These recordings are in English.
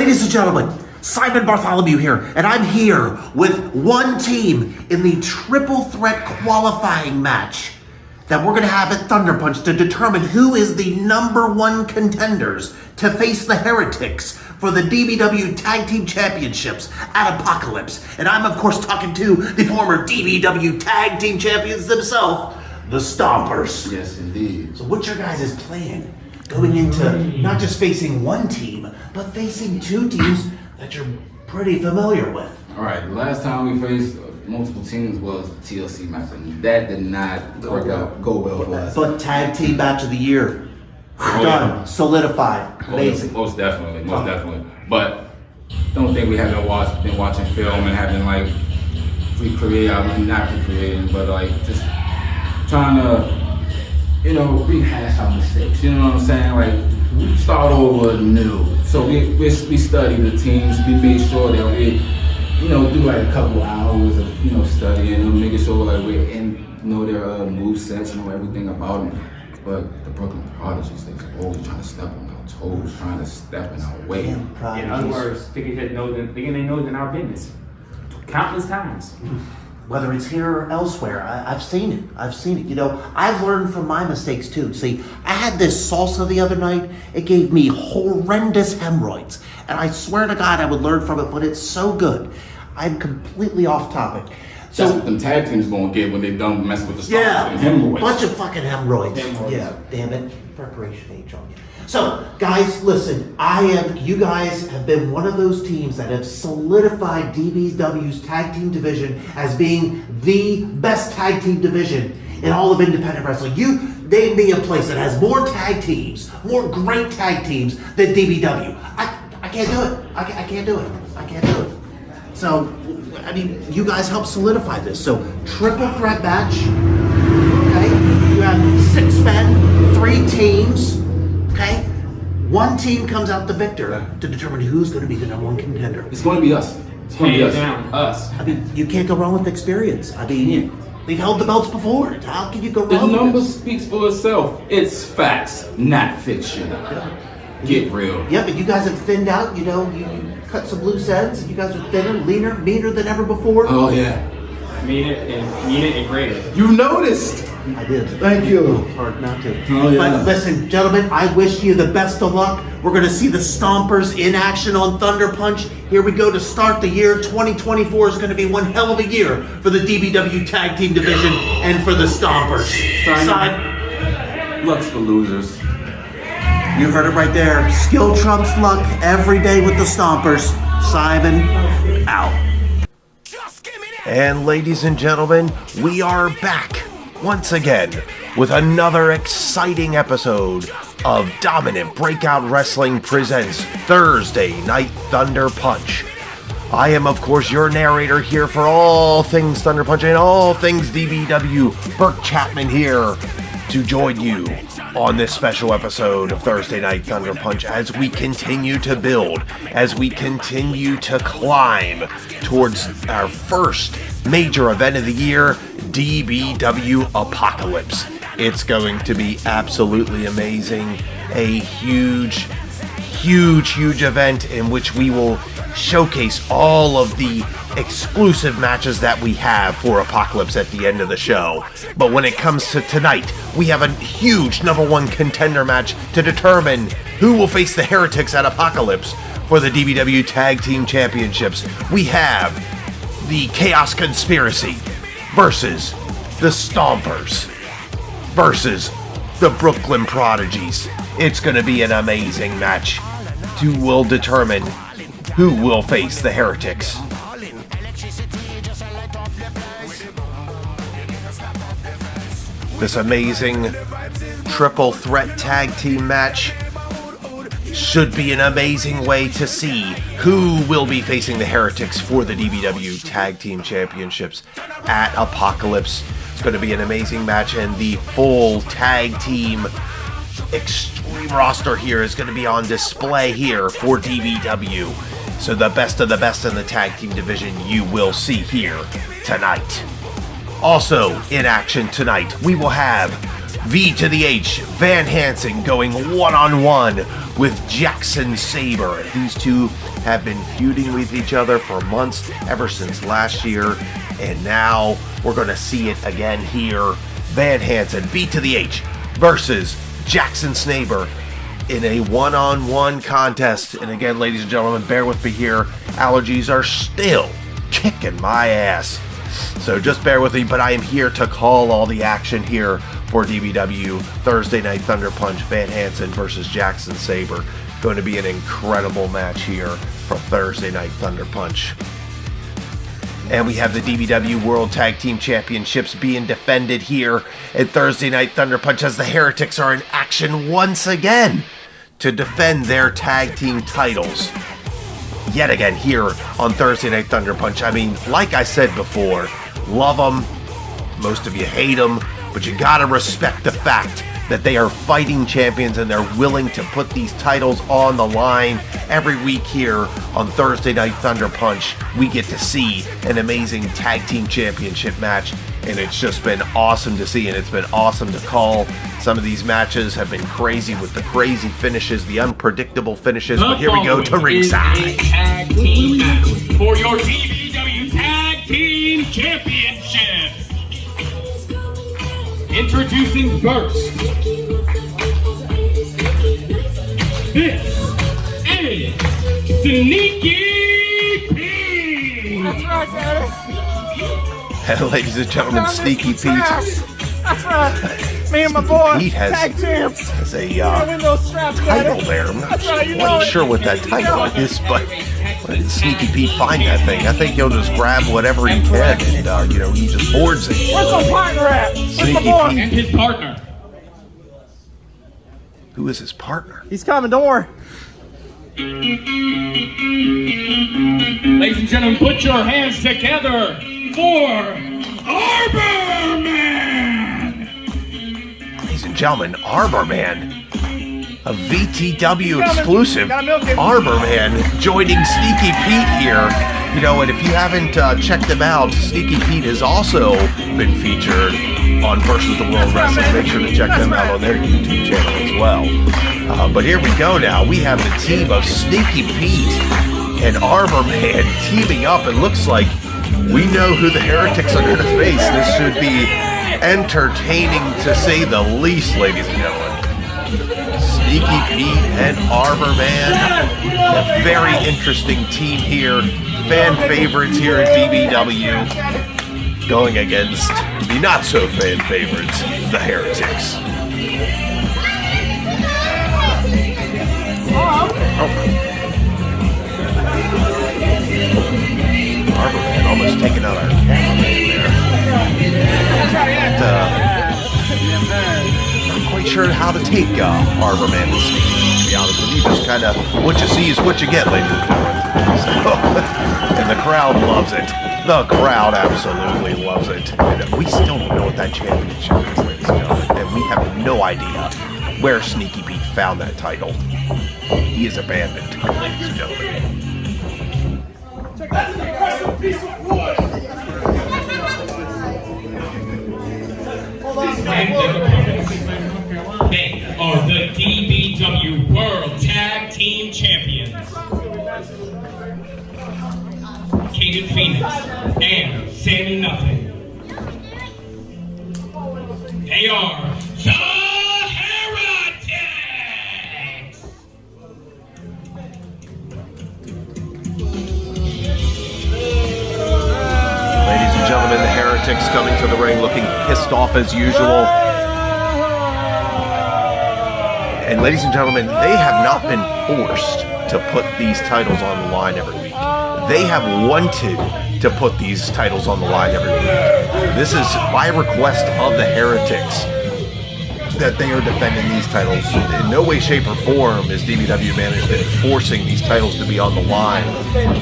Ladies and gentlemen, Simon Bartholomew here, and I'm here with one team in the triple threat qualifying match that we're going to have at ThunderPunch to determine who is the #1 contenders to face the Heretics for the DBW Tag Team Championships at Apocalypse. And I'm, of course, talking to the former DBW Tag Team Champions themselves, the Stompers. Yes, indeed. So what's your guys' plan going into not just facing one team, but facing two teams that you're pretty familiar with? All right, the last time we faced multiple teams was the TLC match, and that did not go well for us. But Tag Team Match of the Year, done, solidified, amazing. Most definitely. But don't think we haven't been watching film and having like not recreating, but like just trying to, rehash our mistakes. You know what I'm saying? Like start over new. So we studied the teams. We made sure that we, do like a couple hours of studying them, making sure like we're know their move sets, know everything about them. But the Brooklyn Prodigies, they're always trying to step on our toes, trying to step in our way. In other words, thinking they know in our business countless times. Whether it's here or elsewhere, I've seen it. I've learned from my mistakes too. See, I had this salsa the other night. It gave me horrendous hemorrhoids. And I swear to God I would learn from it, but it's so good. I'm completely off topic. So that's what them tag teams gonna get when they done mess with the stars and hemorrhoids. Bunch of fucking hemorrhoids. Yeah, damn it. Preparation age on you. So, guys, listen, you guys have been one of those teams that have solidified DBW's tag team division as being the best tag team division in all of independent wrestling. You name me a place that has more tag teams, more great tag teams than DBW. I can't do it. I can't do it. So, you guys helped solidify this. So, triple threat match. Okay, you have 6 men, 3 teams. Okay, one team comes out the victor to determine who's going to be the #1 contender. It's going to be us. It's going to be us. Us. You can't go wrong with experience. They've held the belts before. How can you go wrong? The number with this? speaks for itself. It's facts, not fiction. Get real. Yeah, but you guys have thinned out. You cut some loose ends. You guys are thinner, leaner, meaner than ever before. Oh yeah. Mean it and greater. You noticed. I did. Thank you. Hard not to. Oh, yeah. But listen, gentlemen, I wish you the best of luck. We're going to see the Stompers in action on ThunderPunch. Here we go to start the year. 2024 is going to be one hell of a year for the DBW Tag Team Division and for the Stompers. Luck's for losers. You heard it right there. Skill trumps luck every day with the Stompers. Simon, out. And ladies and gentlemen, we are back once again with another exciting episode of Dominant Breakout Wrestling presents Thursday Night ThunderPunch. I am, of course, your narrator here for all things ThunderPunch and all things DBW. Burke Chapman here to join you on this special episode of Thursday Night ThunderPunch as we continue to build, as we continue to climb towards our first major event of the year, DBW Apocalypse. It's going to be absolutely amazing. A huge event in which we will showcase all of the exclusive matches that we have for Apocalypse at the end of the show. But when it comes to tonight, we have a huge #1 contender match to determine who will face the Heretics at Apocalypse for the DBW Tag Team Championships. We have the Chaos Conspiracy versus the Stompers versus the Brooklyn Prodigies. It's going to be an amazing match. Who will determine who will face the Heretics. This amazing triple threat tag team match should be an amazing way to see who will be facing the Heretics for the DBW Tag Team Championships at Apocalypse. It's going to be an amazing match, and the full tag team extreme roster here is going to be on display here for DBW. So the best of the best in the tag team division you will see here tonight. Also in action tonight, we will have V to the H, Van Hansen going one-on-one with Jackson Saber. These two have been feuding with each other for months, ever since last year, and now we're going to see it again here. Van Hansen, V to the H, versus Jackson Saber in a one-on-one contest. And again, ladies and gentlemen, bear with me here. Allergies are still kicking my ass, so just bear with me, but I am here to call all the action here for DBW Thursday Night ThunderPunch. Van Hansen versus Jackson Saber. Going to be an incredible match here for Thursday Night ThunderPunch. And we have the DBW World Tag Team Championships being defended here at Thursday Night ThunderPunch as the Heretics are in action once again to defend their tag team titles. Yet again here on Thursday Night ThunderPunch. I mean, like I said before, love them. Most of you hate them, but you gotta respect the fact that they are fighting champions and they're willing to put these titles on the line. Every week here on Thursday Night ThunderPunch, we get to see an amazing tag team championship match, and it's just been awesome to see, and it's been awesome to call. Some of these matches have been crazy with the crazy finishes, the unpredictable finishes, but here we go to ringside. Tag team match for your DBW Tag Team Championship. Introducing first, this is Sneaky Pete. That's right, Daddy. Ladies and gentlemen, Sneaky Pete. That's right. Me and my boy, Pete has tag champs. a Win those straps, title Daddy. there. I'm not That's right, you know quite it. sure what that title is, but where did Sneaky Pete find that thing? I think he'll just grab whatever he can and, he just hoards it. Where's my partner at? Where's my Sneaky boy? Pete. And his partner. Who is his partner? He's coming, don't worry. Ladies and gentlemen, put your hands together for Arborman! Ladies and gentlemen, Arborman. A VTW exclusive. Gotta milk it. Arborman joining Sneaky Pete here. You know, and if you haven't checked him out, Sneaky Pete has also been featured on Versus the World Wrestling. Make sure to check them out on their YouTube channel as well. But here we go now. We have the team of Sneaky Pete and Arborman teaming up. It looks like we know who the Heretics are going to face. This should be entertaining to say the least, ladies and gentlemen. Sneaky Pete and Arborman, a very interesting team here. Fan favorites here at DBW, going against the not so fan favorites, the Heretics. Arborman almost taking out our cameraman there. Not quite sure how to take Arborman and Sneaky Pete, to be honest with you. Just kind of what you see is what you get, ladies and gentlemen. And the crowd loves it. The crowd absolutely loves it. And we still don't know what that championship is, ladies and gentlemen. And we have no idea where Sneaky Pete found that title. He is abandoned, ladies and gentlemen. That's an impressive piece of wood. They are the DBW World Tag Team Champions. Caden Phoenix and Sammy Nothing. They are the Heretics! Ladies and gentlemen, the Heretics coming to the ring looking pissed off as usual. And ladies and gentlemen, they have not been forced to put these titles on the line every week. They have wanted to put these titles on the line every week. This is by request of the Heretics that they are defending these titles. In no way, shape, or form is DBW management forcing these titles to be on the line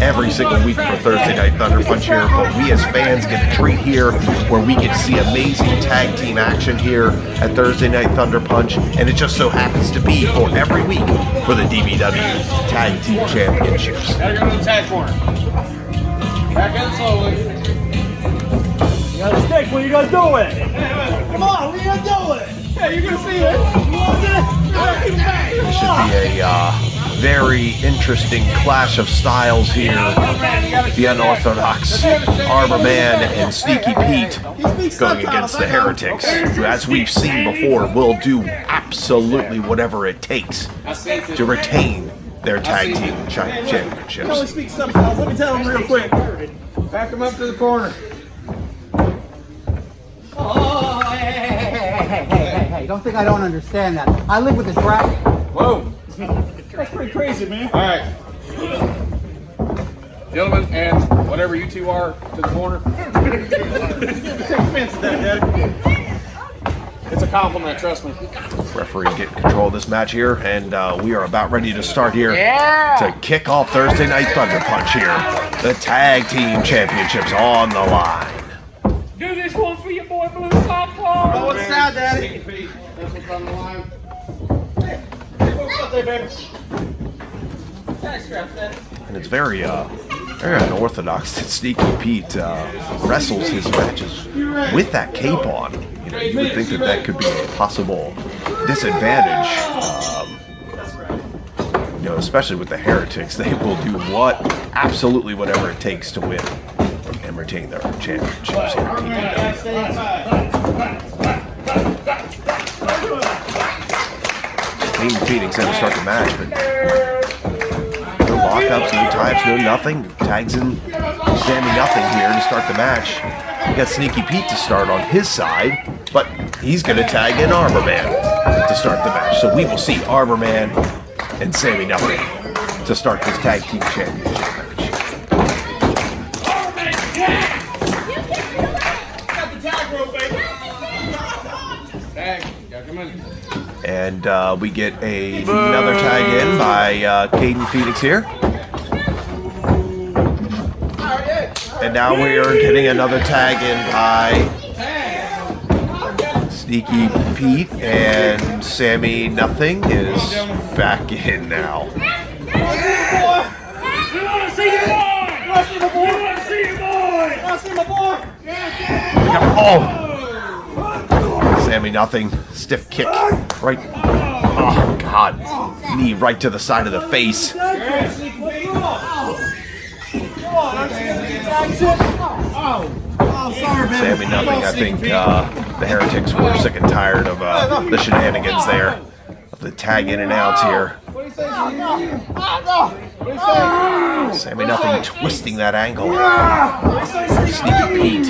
every single week for Thursday Night ThunderPunch here, but we as fans get a treat here where we get to see amazing tag team action here at Thursday Night ThunderPunch, and it just so happens to be for every week for the DBW Tag Team Championships. Gotta go to the tag corner. Back in slowly. You got a stick, what are you gonna do with it? Come on, what are you gonna do with it? This should be a very interesting clash of styles here. The unorthodox Arbor Man and Sneaky Pete going against the Heretics, who, as we've seen before, will do absolutely whatever it takes to retain their tag team championships. Speak subtitles. Let me tell him real quick. Back him up to the corner. Oh, hey, don't think I don't understand that. I live with a dragon. Whoa. That's pretty crazy, man. All right. Gentlemen, and whatever you two are, to the corner. Take offense to that, Daddy. It's a compliment, trust me. Referee getting control of this match here, and we are about ready to start here to kick off Thursday Night ThunderPunch here. The tag team championships on the line. Do this one for your boy Blue Top Claw. Oh, what's that, Daddy? That's what's on the line. Hey, what's up there, baby? Tag straps, Daddy. And it's very unorthodox that Sneaky Pete wrestles his matches with that cape on. You know, you would think that that could be a possible disadvantage. You know, especially with the Heretics, they will do absolutely whatever it takes to win and retain their championships here. Team Phoenix had to start the match, but no lockups, no types, no nothing. Tags in Sammy Nothing here to start the match. We got Sneaky Pete to start on his side, but he's going to tag in Arbor Man to start the match. So we will see Arbor Man and Sammy Nothing to start this tag team championship match. And we get another tag in by Caden Phoenix here. And now we are getting another tag in by Sneaky Pete, and Sammy Nothing is back in now. We want to see your boy! We want to see your boy! Oh! Sammy Nothing, stiff kick, right, oh God, knee right to the side of the face. Sammy Nothing, I think the Heretics were sick and tired of the shenanigans there, of the tag in and outs here. Sammy Nothing twisting that ankle. Sneaky Pete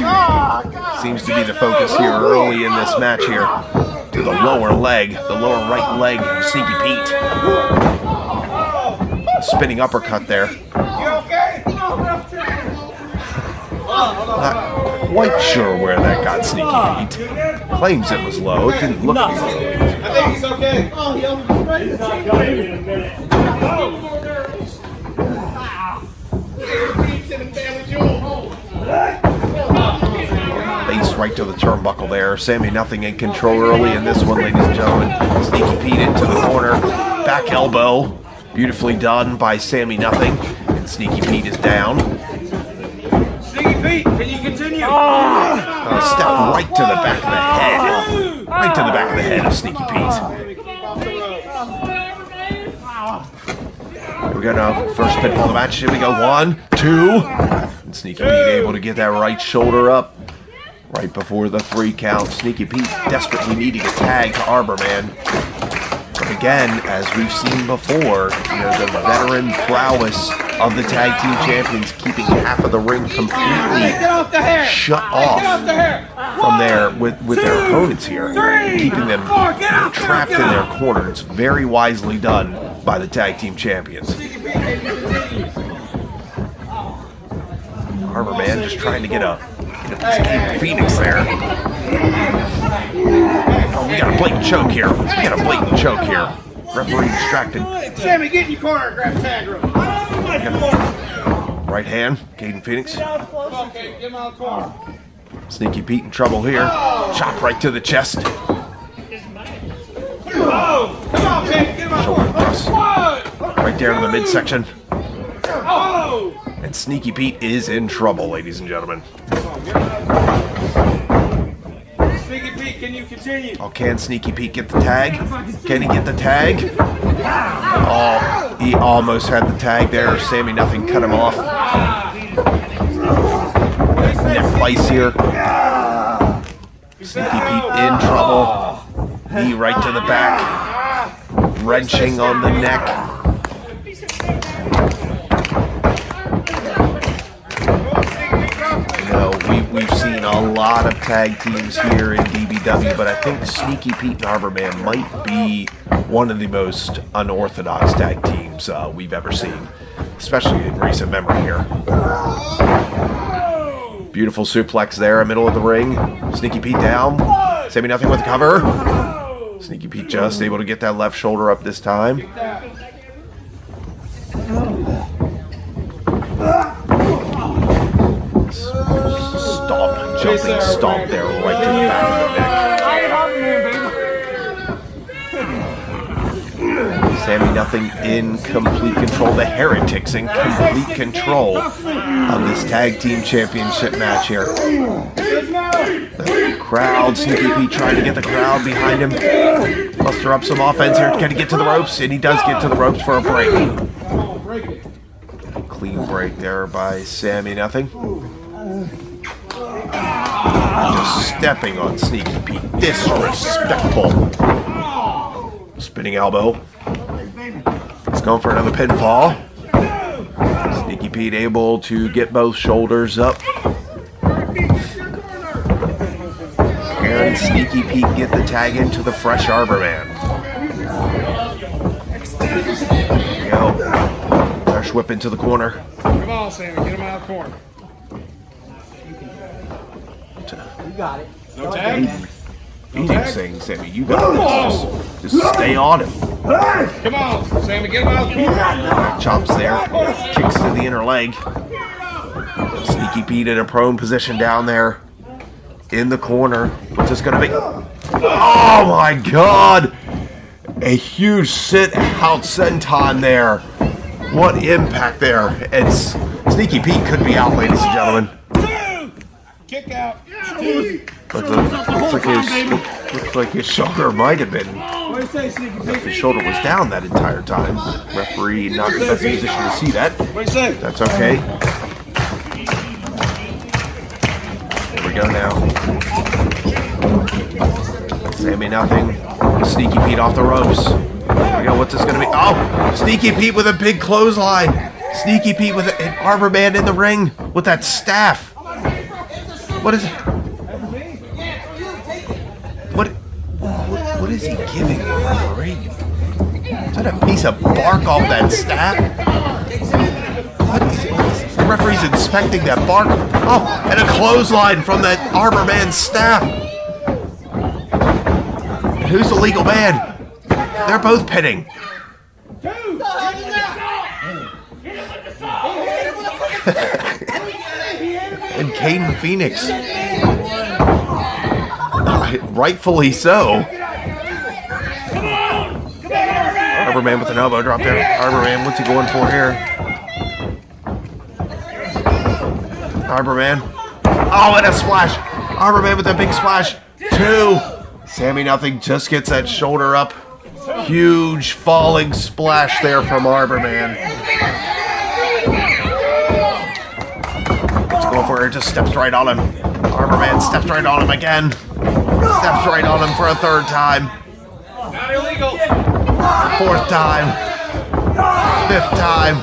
seems to be the focus here early in this match here. To the lower leg, the lower right leg of Sneaky Pete. Spinning uppercut there. Not quite sure where that got Sneaky Pete. Claims it was low. It didn't look low. I think he's okay. Oh, he almost right. He's not going in a minute. Face right to the turnbuckle there. Sammy Nothing in control early in this one, ladies and gentlemen. Sneaky Pete into the corner. Back elbow. Beautifully done by Sammy Nothing. And Sneaky Pete is down. Sneaky Pete, can you continue? Step right to the back of the head. Right to the back of the head of Sneaky Pete. We're gonna first pinfall the match. Here we go. 1, 2. And Sneaky Pete able to get that right shoulder up right before the 3 count. Sneaky Pete desperately needing a tag to Arbor Man. But again, as we've seen before, you know, the veteran prowess of the tag team champions keeping half of the ring completely shut off from with their opponents here, keeping them trapped in their corner. It's very wisely done by the tag team champions. Arbor Man just trying to get a Phoenix there. Oh, we got a blatant choke here. Referee distracted. Sammy, get in your corner and grab tag rope. Right hand, Caden Phoenix. Okay, get him out of the corner. Sneaky Pete in trouble here. Chop right to the chest. Oh, come on, Pete, get him out of the Shoulder corner. press. Right there in the midsection. Oh! And Sneaky Pete is in trouble, ladies and gentlemen. Sneaky Pete, can you continue? Oh, can Sneaky Pete get the tag? Can he get the tag? Oh, he almost had the tag there. Sammy Nothing cut him off. Neck vice here. Sneaky Pete in trouble. Knee right to the back. Wrenching on the neck. We've seen a lot of tag teams here in DBW, but I think Sneaky Pete and Arborman might be one of the most unorthodox tag teams we've ever seen, especially in recent memory here. Beautiful suplex there, middle of the ring. Sneaky Pete down. Sammy Nothing with the cover. Sneaky Pete just able to get that left shoulder up this time. Jumping stomp there right to the back of the neck. Sammy Nothing in complete control. The Heretics in complete control of this tag team championship match here. The crowd, Sneaky Pete trying to get the crowd behind him. Muster up some offense here. Can he get to the ropes? And he does get to the ropes for a break. Clean break there by Sammy Nothing. Just stepping on Sneaky Pete. Disrespectful. Spinning elbow. He's going for another pinfall. Sneaky Pete able to get both shoulders up. And Sneaky Pete get the tag into the fresh Arborman. There we go. Fresh whip into the corner. Come on, Sammy, get him out of the corner. You got it. No tag? Phoenix saying, Sammy, you got this. Just stay on him. Come on, Sammy, get him out of the corner. Chops there. Kicks to the inner leg. Sneaky Pete in a prone position down there. In the corner. What's this going to be? Oh my God! A huge sit-out senton there. What impact there. It's Sneaky Pete could be out, ladies and gentlemen. Kick out. Looks like his shoulder might have been. If his shoulder was down that entire time. Referee not in the best position to see that. That's okay. Here we go now. Sammy Nothing. Sneaky Pete off the ropes. Here we go. What's this going to be? Oh! Sneaky Pete with a big clothesline. Sneaky Pete with an Arborman in the ring with that staff. What is it? What is he giving the referee? Is that a piece of bark off that staff? What is it? The referee's inspecting that bark. Oh, and a clothesline from that Arborman staff. Who's the legal man? They're both pinning. And Caden Phoenix. Rightfully so. Arborman with an elbow drop there. Arborman, what's he going for here? Arborman. Oh, and a splash. Arborman with a big splash. 2. Sammy Nothing just gets that shoulder up. Huge falling splash there from Arborman. Go for it, just steps right on him. Arborman steps right on him again. Steps right on him for a 3rd time. Not illegal. 4th time. 5th time.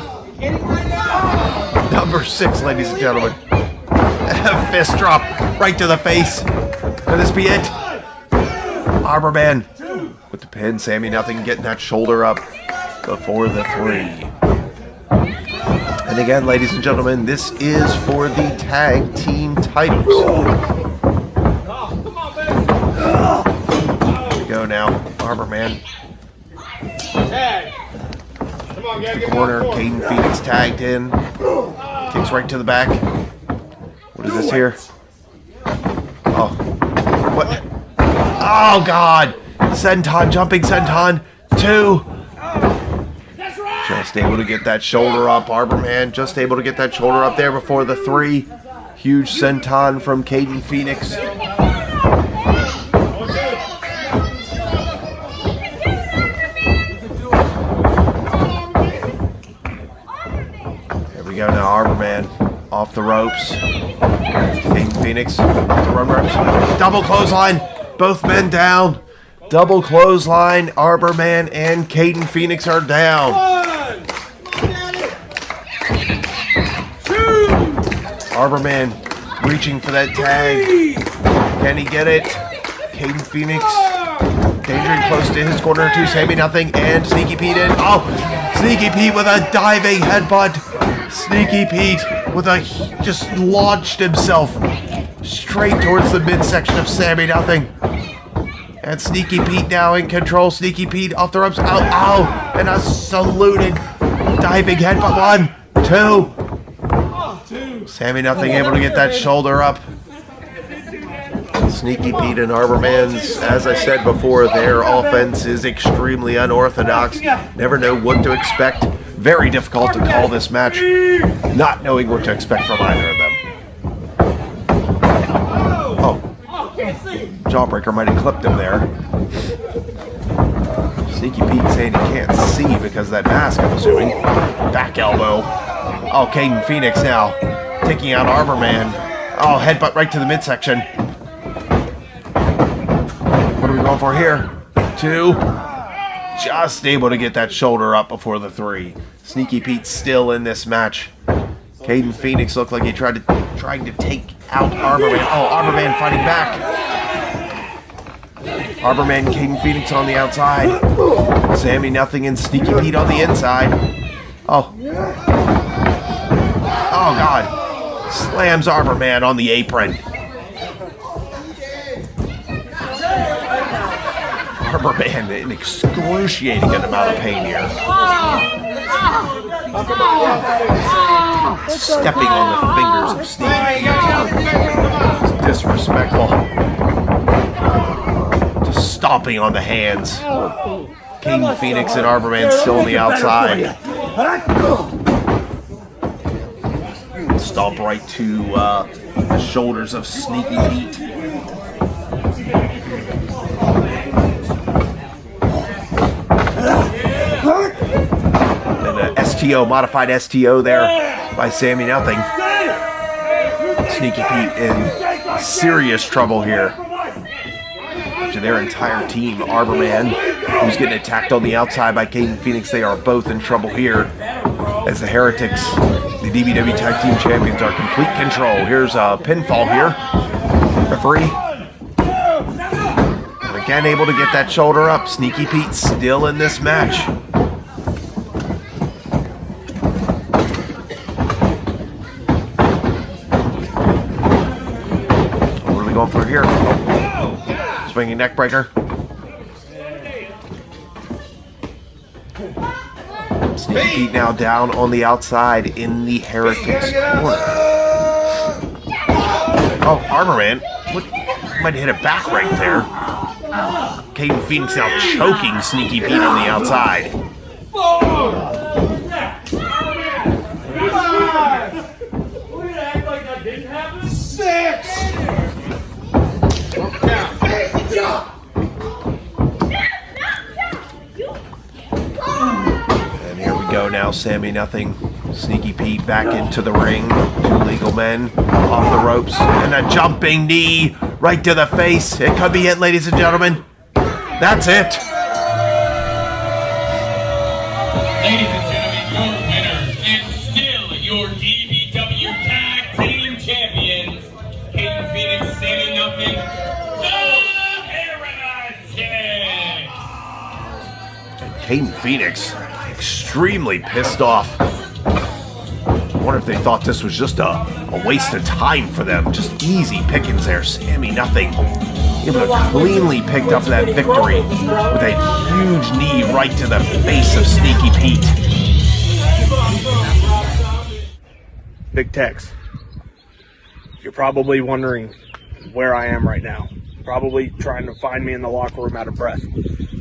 Number 6, ladies and gentlemen. Fist drop right to the face. Could this be it? Arborman with the pin. Sammy Nothing getting that shoulder up before the 3. And again, ladies and gentlemen, this is for the tag team titles. Here we go now. Arborman. Tag. Come on, gotta get Corner. Caden Phoenix tagged in. Kicks right to the back. What is this here? Oh. What? Oh, God. Senton, jumping senton. 2. Just able to get that shoulder up. Arborman just able to get that shoulder up there before the 3. Huge senton from Caden Phoenix. we go now. Arborman off the ropes. Caden Phoenix off the run ropes. Double clothesline. Both men down. Double clothesline. Arborman and Caden Phoenix are down. 1, 2, Arborman reaching for that tag. Can he get it? Caden Phoenix dangerously close to his corner too. Sammy nothing and Sneaky Pete in. Oh, Sneaky Pete with a diving headbutt. Sneaky Pete with a just launched himself straight towards the midsection of Sammy nothing. And Sneaky Pete now in control. Sneaky Pete off the ropes. Ow, ow. And a saluted diving headbutt. 1, 2. Sammy nothing able to get that shoulder up. Sneaky Pete and Arborman's, as I said before, their offense is extremely unorthodox. Never know what to expect. Very difficult to call this match, not knowing what to expect from either of them. Oh, Jawbreaker might have clipped him there. Sneaky Pete saying he can't see because of that mask, I'm assuming. Back elbow. Oh, Caden Phoenix now taking out Arborman. Oh, headbutt right to the midsection. What are we going for here? 2. Just able to get that shoulder up before the 3. Sneaky Pete still in this match. Caden Phoenix looked like he trying to take out Arborman. Oh, Arborman fighting back. Arborman and Caden Phoenix on the outside. Sammy nothing and Sneaky Pete on the inside. Oh. Oh, God. Slams Arborman on the apron. Arborman in excruciating amount of pain here. Stepping on the fingers of Sneaky Pete. It's disrespectful. Just stomping on the hands. Caden Phoenix and Arborman still on the outside. Stomp right to the shoulders of Sneaky Pete. And an STO, modified STO there by Sammy nothing. Sneaky Pete in serious trouble here. To their entire team, Arborman, who's getting attacked on the outside by Caden Phoenix, they are both in trouble here. As the Heretics, the DBW Tag Team Champions, are complete control. Here's a pinfall here. Referee. And again, able to get that shoulder up. Sneaky Pete still in this match. What are we going for here? Swinging neck breaker. Sneaky Pete now down on the outside in the Heretics corner. Oh, Arborman might hit a back right there. Caden Phoenix now choking Sneaky Pete on the outside. 6. And here we go now, Sammy nothing. Sneaky Pete back into the ring. 2 legal men off the ropes. And a jumping knee right to the face. It could be it, ladies and gentlemen. That's it. Ladies and gentlemen, your winners and still your DBW Tag Team Champions, Caden Phoenix, Sammy nothing, the Heretics. And Caden Phoenix extremely pissed off. I wonder if they thought this was just a waste of time for them. Just easy pickings there. Sammy nothing. Able to cleanly picked up that victory with a huge knee right to the face of Sneaky Pete. Big Tex, you're probably wondering where I am right now. Probably trying to find me in the locker room out of breath.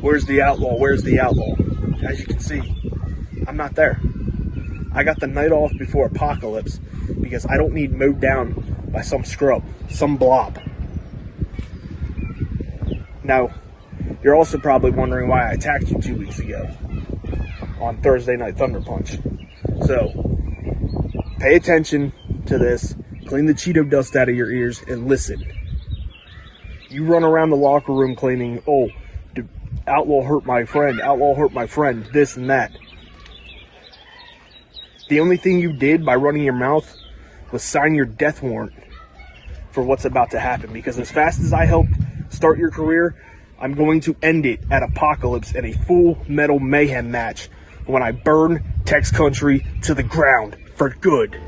Where's the outlaw? Where's the outlaw? As you can see, I'm not there. I got the night off before Apocalypse because I don't need mowed down by some scrub, some blob. Now, you're also probably wondering why I attacked you 2 weeks ago on Thursday Night ThunderPunch. So, Pay attention to this. Clean the Cheeto dust out of your ears and listen. You run around the locker room claiming, oh, Outlaw hurt my friend, Outlaw hurt my friend, this and that. The only thing you did by running your mouth was sign your death warrant for what's about to happen. Because as fast as I helped start your career, I'm going to end it at Apocalypse in a Full Metal Mayhem match when I burn Tex Country to the ground for good.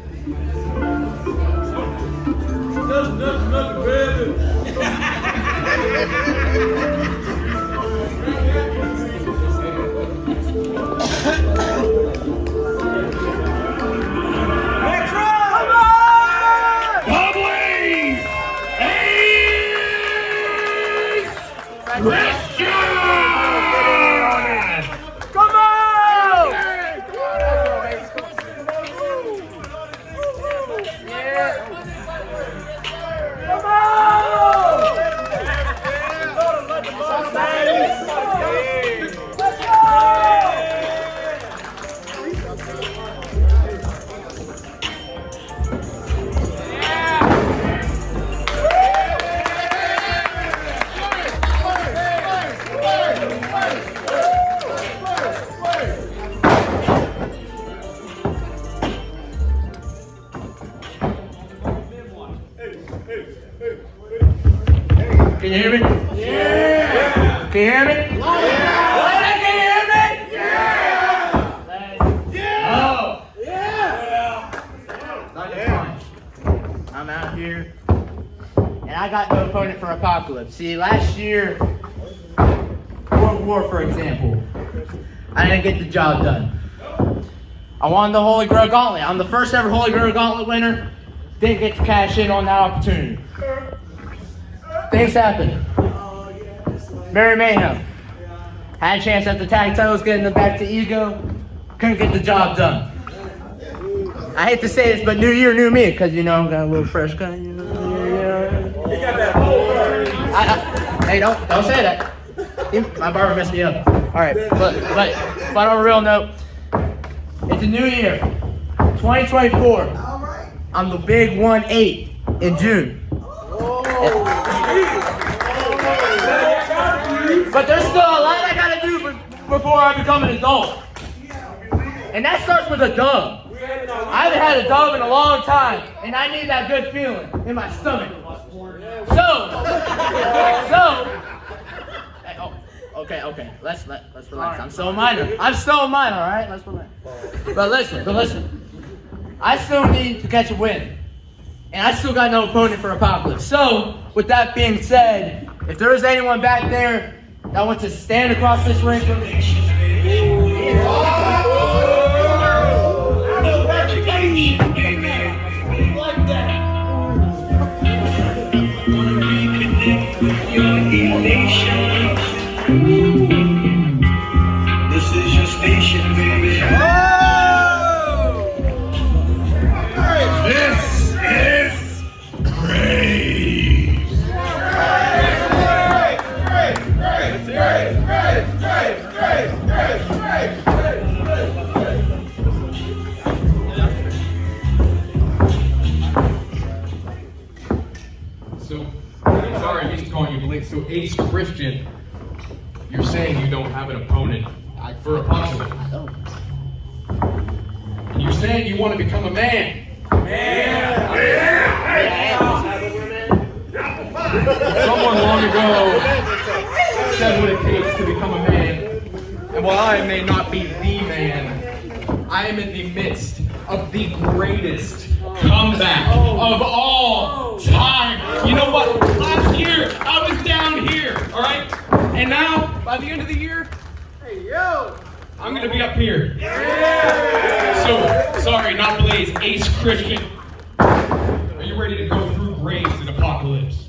Can you hear me? Yeah! Can you hear me? Yeah! Can you hear me? Yeah! Yeah! Oh! Yeah! ThunderPunch. I'm out here, and I got no opponent for Apocalypse. See, last year, World War, for example, I didn't get the job done. I won the Holy Grail Gauntlet. I'm the first ever Holy Grail Gauntlet winner. Didn't get to cash in on that opportunity. Things happen. Mary Mayhem. Had a chance at the tag titles, getting them back to Ego. Couldn't get the job done. I hate to say this, but new year, new me, because, you know, got a little fresh gun. You know, hey, don't say that. My barber messed me up. All right, but on a real note, it's a new year, 2024. I'm the big 1-8 in June. But there's still a lot I gotta do before I become an adult. And that starts with a dub. I haven't had a dub in a long time, and I need that good feeling in my stomach. Okay, let's relax. I'm still minor, all right? Let's relax. But listen. I still need to catch a win. And I still got no opponent for Apocalypse. So, with that being said, if there is anyone back there that wants to stand across this ring from me, this is your station, baby. So Ace Christian, you're saying you don't have an opponent for Apocalypse. And you're saying you want to become a man. Someone long ago said what it takes to become a man. And while I may not be the man, I am in the midst of the greatest comeback of all time. You know what? Last year, I was down here, all right? And now, by the end of the year, I'm going to be up here. So, sorry, not Blaze, Ace Christian. Are you ready to go through graves in Apocalypse?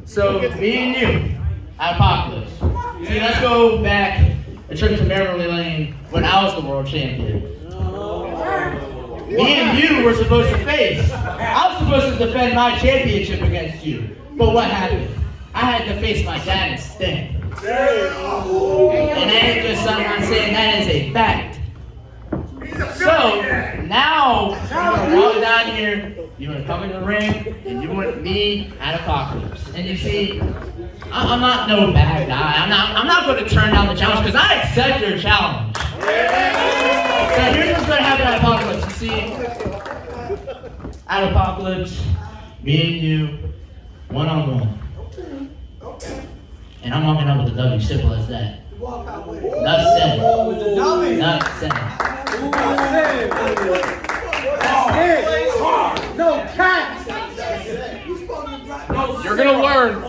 So, me and you, at Apocalypse. See, let's go back a trip to Memory Lane when I was the world champion. Me and you were supposed to face. I was supposed to defend my championship against you. But what happened? I had to face my dad instead. And that ain't just something I'm saying, that is a fact. So, now, you're going to walk down here, you're going to come in the ring, and you want me at Apocalypse. And you see, I'm not no bad guy. I'm not going to turn down the challenge, because I accept your challenge. So here's what's going to happen at Apocalypse. You see, at Apocalypse, me and you, one-on-one. And I'm walking out with a W, simple as that. Enough said. Enough said. No cat. You're gonna learn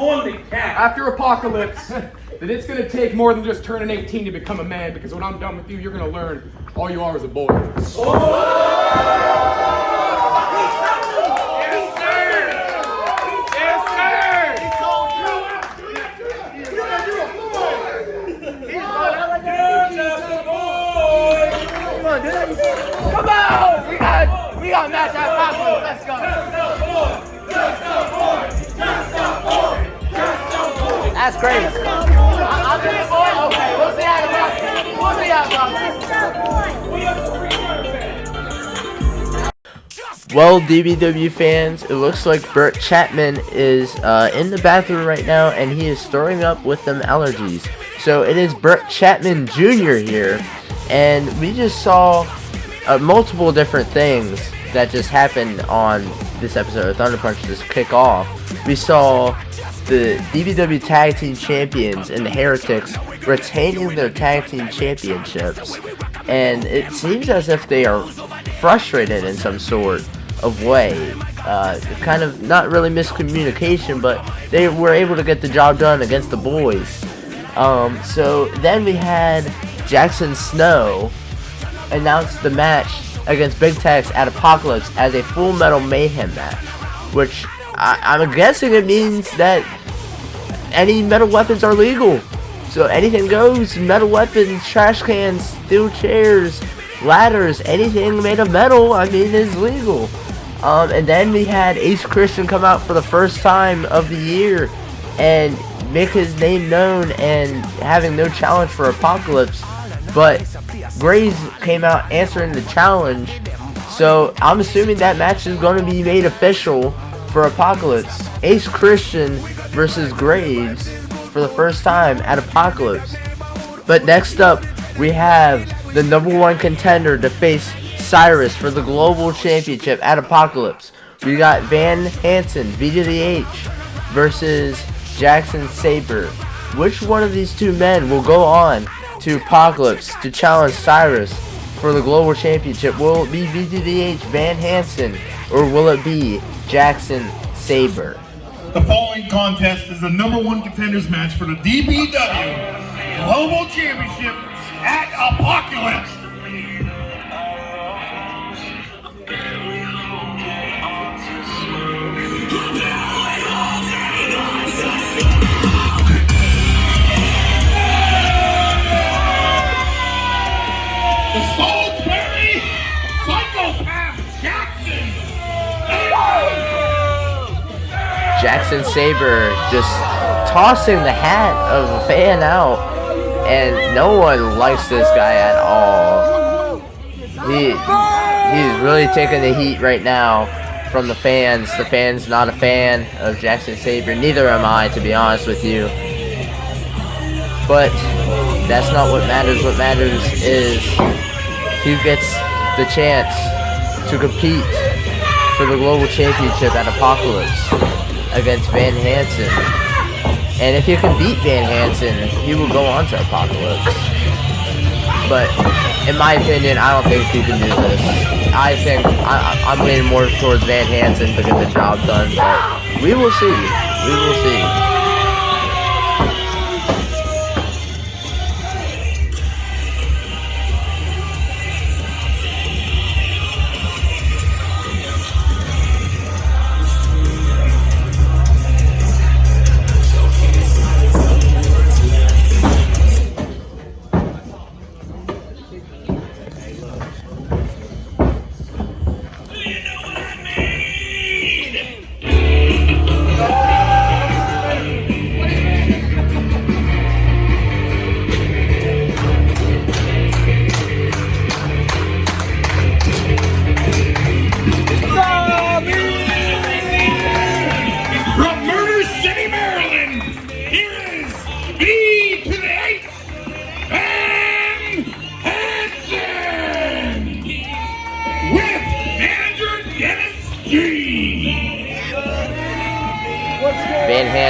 after Apocalypse that it's gonna take more than just turning 18 to become a man, because when I'm done with you, you're gonna learn all you are is a boy. Come on! We got match at Apocalypse. Let's go. That's crazy. I'll do it, boy. Okay, we'll see how it goes. We'll see how it goes. Well, DBW fans, it looks like Burt Chapman is in the bathroom right now, and he is throwing up with them allergies. So it is Burt Chapman Jr. here, and we just saw multiple different things that just happened on this episode of ThunderPunch just kick off. We saw the DBW Tag Team Champions and the Heretics retaining their Tag Team Championships, and it seems as if they are frustrated in some sort of way. Kind of not really miscommunication, but they were able to get the job done against the boys. So then we had Jackson Snow announce the match against Big Tex at Apocalypse as a Full Metal Mayhem match, which I'm guessing it means that any metal weapons are legal. So anything goes, metal weapons, trash cans, steel chairs, ladders, anything made of metal, I mean, is legal. And then we had Ace Christian come out for the first time of the year and make his name known and having no challenge for Apocalypse. But Graves came out answering the challenge, so I'm assuming that match is going to be made official for Apocalypse. Ace Christian versus Graves for the first time at Apocalypse. But next up, we have the #1 contender to face Cyrus for the Global Championship at Apocalypse. We got Van Hansen, V to the H, versus Jackson Saber. Which one of these two men will go on to Apocalypse to challenge Cyrus for the Global Championship? Will it be V2DH Van Hansen, or will it be Jackson Saber? The following contest is the #1 contenders match for the DBW Global Championship at Apocalypse. The Salisbury Psychopath Jackson Saber just tossing the hat of a fan out, and no one likes this guy at all. He's really taking the heat right now from the fans. The fans not a fan of Jackson Saber. Neither am I, to be honest with you. But that's not what matters. What matters is who gets the chance to compete for the Global Championship at Apocalypse against Van Hansen. And if you can beat Van Hansen, he will go on to Apocalypse. But in my opinion, I don't think he can do this. I think I'm leaning more towards Van Hansen to get the job done, but we will see. We will see.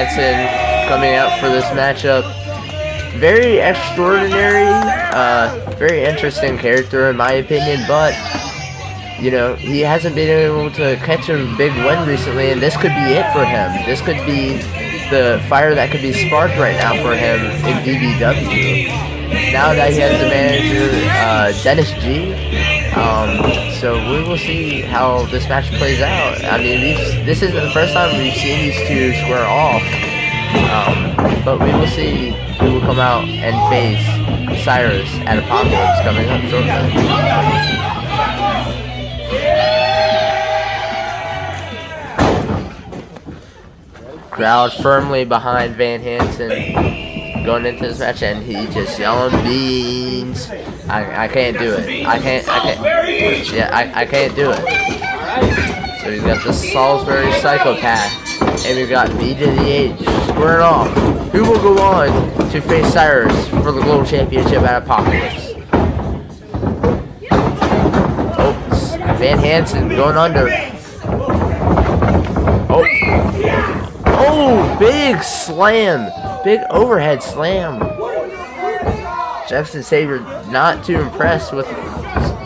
Hansen coming out for this matchup. Very extraordinary, very interesting character in my opinion, but you know, he hasn't been able to catch a big win recently, and this could be it for him. This could be the fire that could be sparked right now for him in DBW. Now that he has the manager, Dennis G. So we will see how this match plays out. I mean, this isn't the first time we've seen these two square off. But we will see who will come out and face Cyrus at Apocalypse coming up shortly. Crowd firmly behind Van Hansen going into this match, and he just yelling beans. I can't do it. I can't do it. So we've got the Salisbury Psychopath, and we've got B to the H squaring off. Who will go on to face Cyrus for the Global Championship at Apocalypse? Oh, Van Hansen going under. Oh, big slam. Big overhead slam. Jackson Saber not too impressed with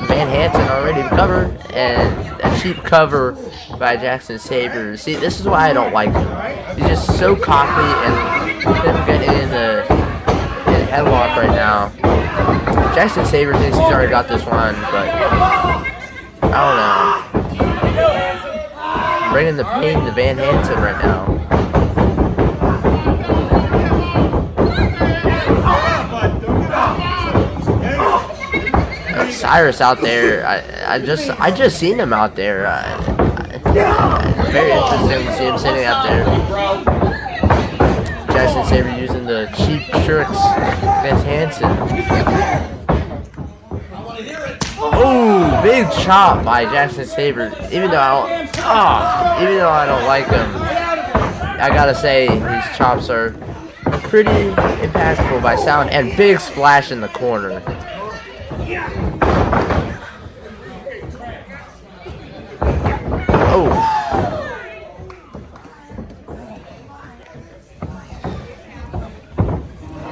Van Hansen already covered, and a cheap cover by Jackson Saber. See, this is why I don't like him. He's just so cocky, and him getting in the headlock right now. Jackson Saber thinks he's already got this one, but I don't know. Bringing the pain to Van Hansen right now. Cyrus out there, I just seen him out there. Very interesting to see him sitting out there. Jackson Saber using the cheap tricks against Hansen. Oh, big chop by Jackson Saber. Even though I don't like him, I gotta say these chops are pretty impactful by sound, and big splash in the corner. Oh.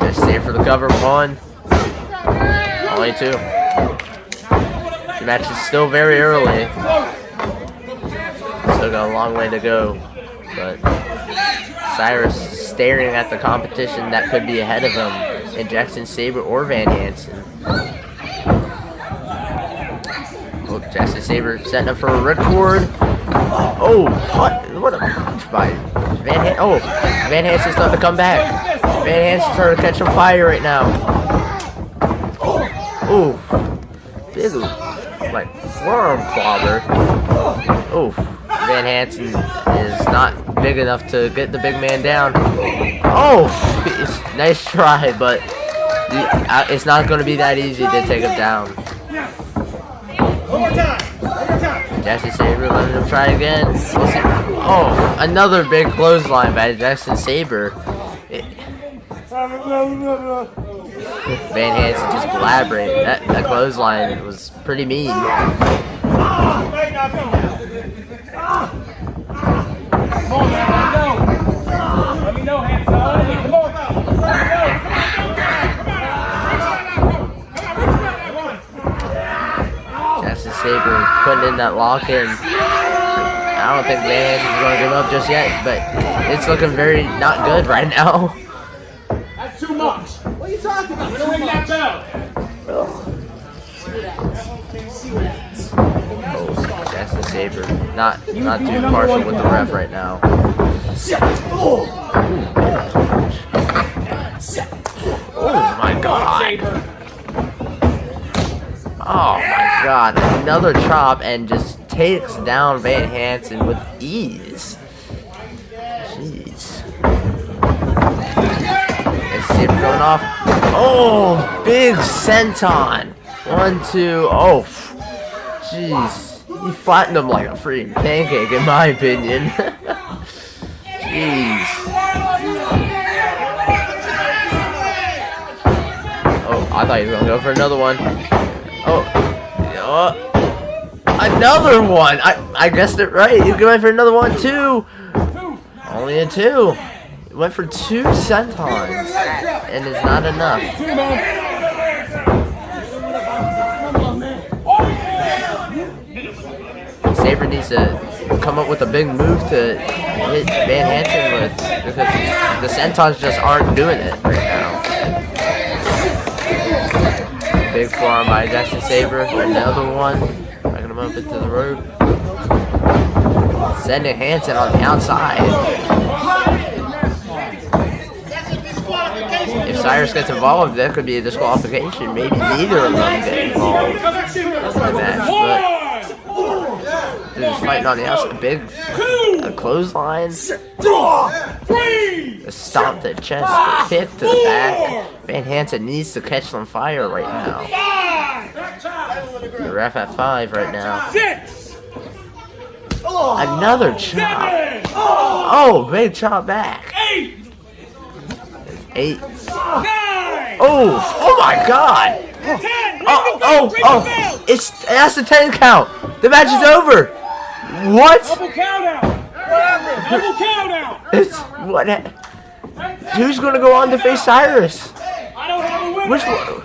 Just stay for the cover. One. Only two. The match is still very early. Still got a long way to go. But Cyrus staring at the competition that could be ahead of him in Jackson Saber or Van Hansen. Oh, Jackson Saber setting up for a ripcord. Oh, what a punch by Van Hansen. Oh, Van Hansen's starting to come back. Van Hansen's starting to catch some fire right now. Oh, big like forearm clobber. Oh, Van Hansen is not big enough to get the big man down. Oh, nice try, but it's not going to be that easy to take him down. One more time. Jackson Saber letting him try again. We'll see. Oh, another big clothesline by Jackson Saber. Van Hansen just collaborated. That clothesline was pretty mean. Let me know, Hansen. Come on. Jackson Saber putting in that lock in. I don't think Van Hansen's going to give up just yet, but it's looking very not good right now. That's too much. What are you talking about? We're going that belt. Oh, Jackson Saber not too partial with the ref right now. Oh my god. Oh my god, another chop and just takes down Van Hansen with ease. Jeez. Let's see him going off. Oh, big senton. 1, 2, oh. Jeez. He flattened him like a freaking pancake in my opinion. Jeez. Oh, I thought he was going to go for another one. Oh, another one! I guessed it right. You going for another one too. Only a 2. Went for 2 sentons and is not enough. Saber needs to come up with a big move to hit Van Hansen with, because the sentons just aren't doing it right now. Big forearm by Jackson Saber. Another one. Backing him up into the rope. Sending Hansen on the outside. If Cyrus gets involved, that could be a disqualification. Maybe neither of them get involved in the match, but they're just fighting on the outside. Big clothesline. A stomp to the chest, a kick to the back. Van Hansen needs to catch on fire right now. The ref at 5 right now. Another chop. Oh, big chop back. 8. Oh my God. Oh. That's the 10 count. The match is over. What? Double count out. Double count out. It's what? Who's gonna go on to face Cyrus? I don't have a winner. Which one?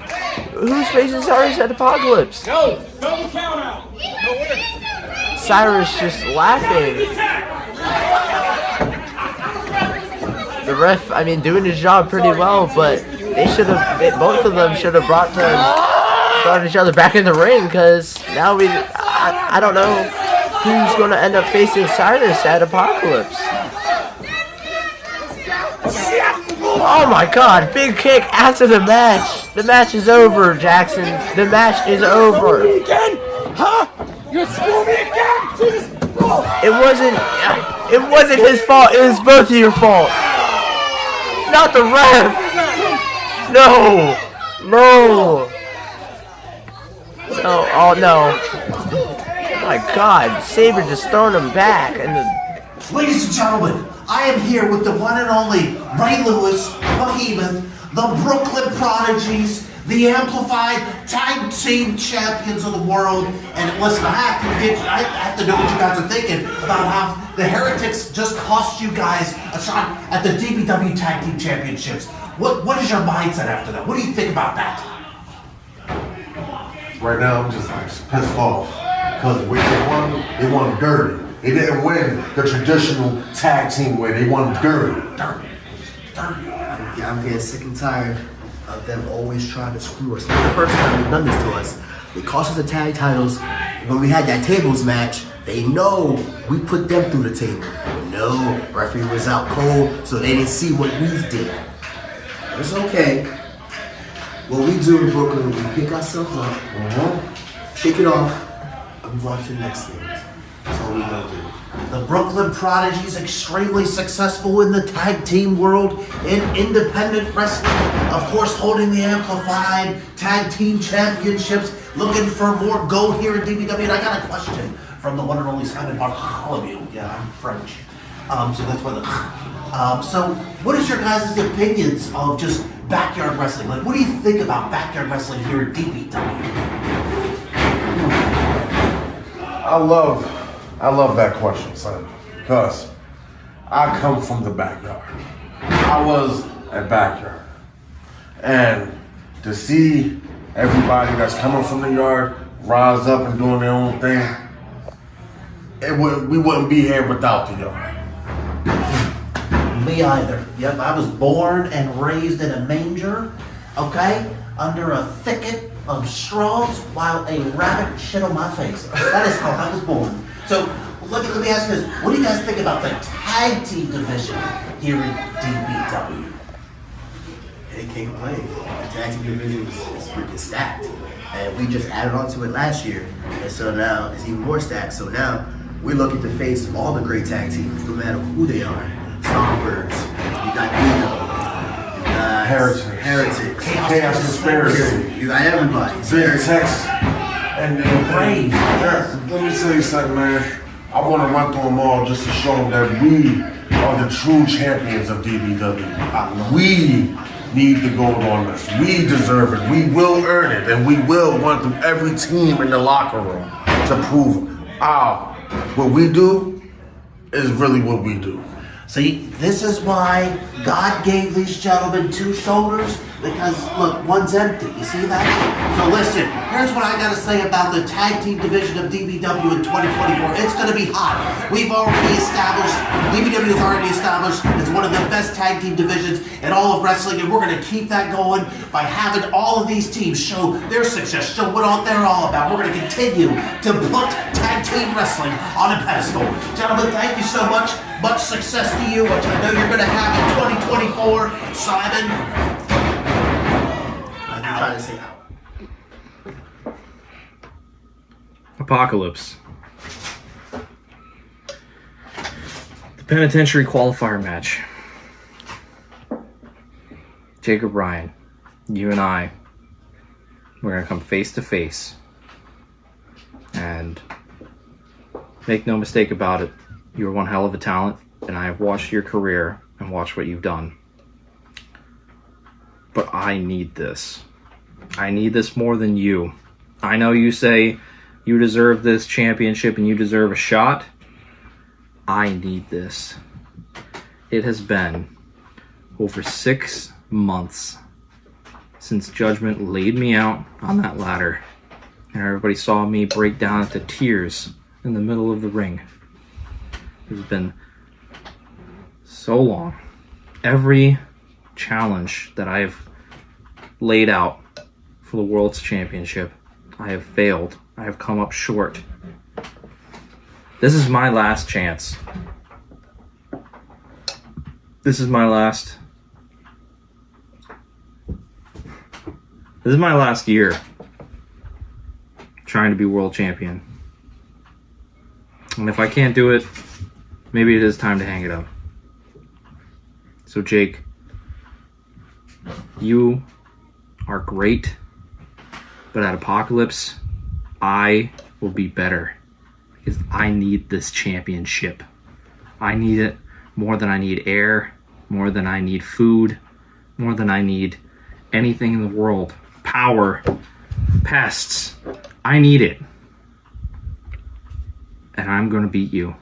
Who's facing Cyrus at Apocalypse? No. Double count out. No winner. Cyrus just laughing. The ref, I mean, doing his job pretty well, but both of them should have brought each other back in the ring, because now I don't know who's going to end up facing Cyrus at Apocalypse. Oh my God, big kick after the match. The match is over, Jackson. The match is over. Huh? You screw me again? It wasn't his fault. It was both of your fault. Not the ref. No. Oh no. Oh my God, Saber just throwing him back. Ladies and gentlemen, I am here with the one and only Ray Lewis, Behemoth, the Brooklyn Prodigies, the Amplified Tag Team Champions of the world. And listen, I have to know what you guys are thinking about how the Heretics just cost you guys a shot at the DBW Tag Team Championships. What is your mindset after that? What do you think about that? Right now, I'm just pissed off because they won dirty. They didn't win the traditional tag team way. They won dirty. I'm getting sick and tired of them always trying to screw us. It's not the first time they've done this to us. They cost us the tag titles. When we had that tables match, they know we put them through the table. But no, referee was out cold, so they didn't see what we did. It's okay. What we do in Brooklyn, we pick ourselves up, shake it off, and move on to the next thing. That's all we gotta do. The Brooklyn Prodigies extremely successful in the tag team world in independent wrestling. Of course, holding the Amplified Tag Team Championships. Looking for more gold here at DBW. And I got a question from the one and only Simon Bartholomew. Yeah, I'm French. So that's why so what is your guys' opinions of just backyard wrestling? Like, what do you think about backyard wrestling here at DBW? I love that question, son, because I come from the backyard. I was a backyard. And to see everybody that's coming from the yard rise up and doing their own thing, we wouldn't be here without the yard. Me either. Yep, I was born and raised in a manger, okay, under a thicket of straws while a rabbit shit on my face. That is how I was born. So let me ask you this: what do you guys think about the tag team division here at DBW? They can't play. The tag team division is freaking stacked, and we just added on to it last year, and so now it's even more stacked. So now we're looking to face all the great tag teams, no matter who they are. Stompers, you got Dino, you got Heretics, Chaos Conspiracy, you got everybody. Big Tex, and Brave. Let me tell you something, man. I want to run through them all just to show them that we are the true champions of DBW. We need the gold on us. We deserve it. We will earn it, and we will run through every team in the locker room to prove what we do is really what we do. See, this is why God gave these gentlemen 2 shoulders, because look, one's empty. You see that? So listen, here's what I gotta say about the tag team division of DBW in 2024. It's gonna be hot. We've already established, DBW has already established as one of the best tag team divisions in all of wrestling, and we're gonna keep that going by having all of these teams show their success, show what they're all about. We're gonna continue to put tag team wrestling on a pedestal. Gentlemen, thank you so much. Much success to you, which I know you're going to have in 2024. Simon, I'm trying to say out. Apocalypse. The penitentiary qualifier match. Jacob Ryan, you and I, we're going to come face to face. And make no mistake about it, you're one hell of a talent, and I have watched your career and watched what you've done. But I need this. I need this more than you. I know you say you deserve this championship and you deserve a shot. I need this. It has been over 6 months since Judgment laid me out on that ladder, and everybody saw me break down into tears in the middle of the ring. It's been so long. Every challenge that I've laid out for the World's Championship, I have failed. I have come up short. This is my last chance. This is my last year trying to be world champion. And if I can't do it, maybe it is time to hang it up. So Jake, you are great, but at Apocalypse, I will be better because I need this championship. I need it more than I need air, more than I need food, more than I need anything in the world. Power, pests, I need it. And I'm going to beat you.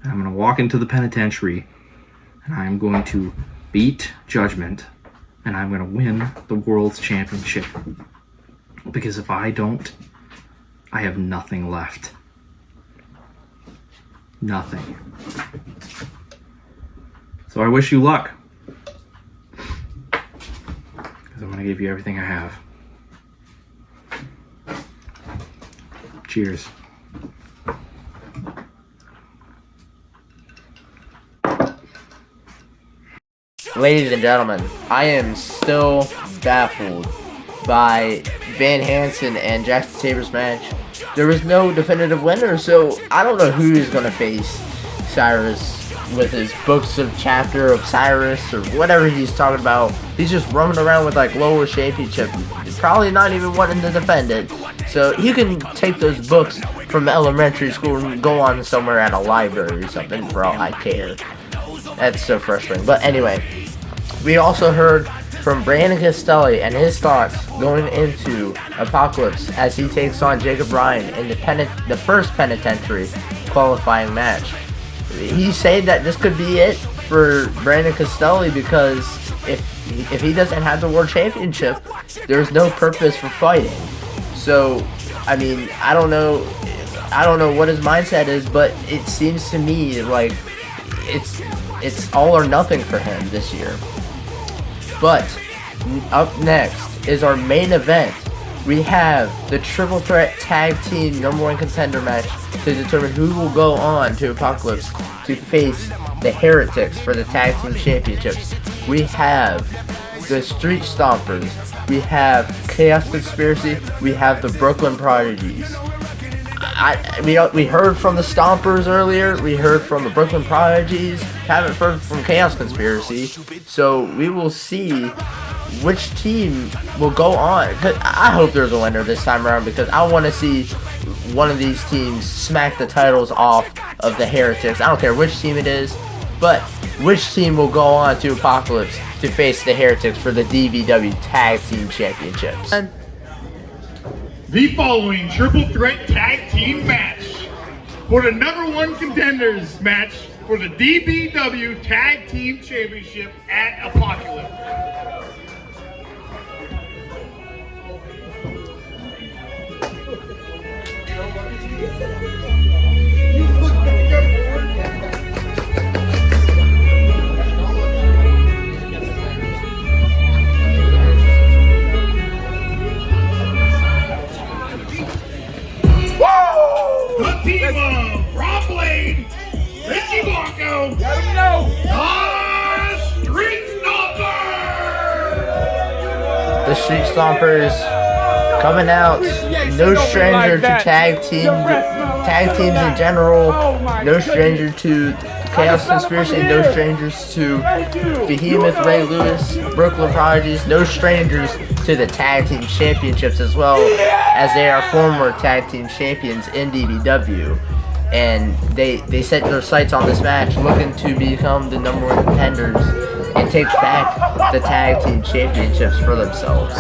And I'm going to walk into the penitentiary and I'm going to beat Judgment and I'm going to win the World's Championship. Because if I don't, I have nothing left. Nothing. So I wish you luck. Because I'm going to give you everything I have. Cheers. Ladies and gentlemen, I am still baffled by Van Hansen and Jackson Saber's match. There was no definitive winner, so I don't know who is going to face Cyrus with his books of chapter of Cyrus or whatever he's talking about. He's just roaming around with like lower championship, probably not even wanting to defend it. So you can take those books from elementary school and go on somewhere at a library or something for all I care. That's so frustrating. But anyway, we also heard from Brandon Castelli and his thoughts going into Apocalypse as he takes on Jacob Ryan in the first penitentiary qualifying match. He's saying that this could be it for Brandon Castelli because if he doesn't have the World Championship, there's no purpose for fighting. So, I mean, I don't know what his mindset is, but it seems to me like it's all or nothing for him this year. But up next is our main event. We have the Triple Threat Tag Team #1 contender match to determine who will go on to Apocalypse to face the Heretics for the Tag Team Championships. We have the Street Stompers, we have Chaos Conspiracy, we have the Brooklyn Prodigies. We heard from the Stompers earlier, we heard from the Brooklyn Prodigies, haven't heard from Chaos Conspiracy, so we will see which team will go on. I hope there's a winner this time around because I want to see one of these teams smack the titles off of the Heretics. I don't care which team it is, but which team will go on to Apocalypse to face the Heretics for the DBW Tag Team Championships. The following Triple Threat Tag Team match for the #1 contenders match for the DBW Tag Team Championship at Apocalypse. The team of Rob Blade, Richie Blanco, the Street Stompers! The Street Stompers coming out. No stranger to tag teams in general. No stranger to Chaos Conspiracy. No strangers to Behemoth, Ray Lewis, Brooklyn Prodigies. No strangers to the tag team championships as well, as they are former tag team champions in DBW. And they set their sights on this match, looking to become the #1 contenders and take back the tag team championships for themselves.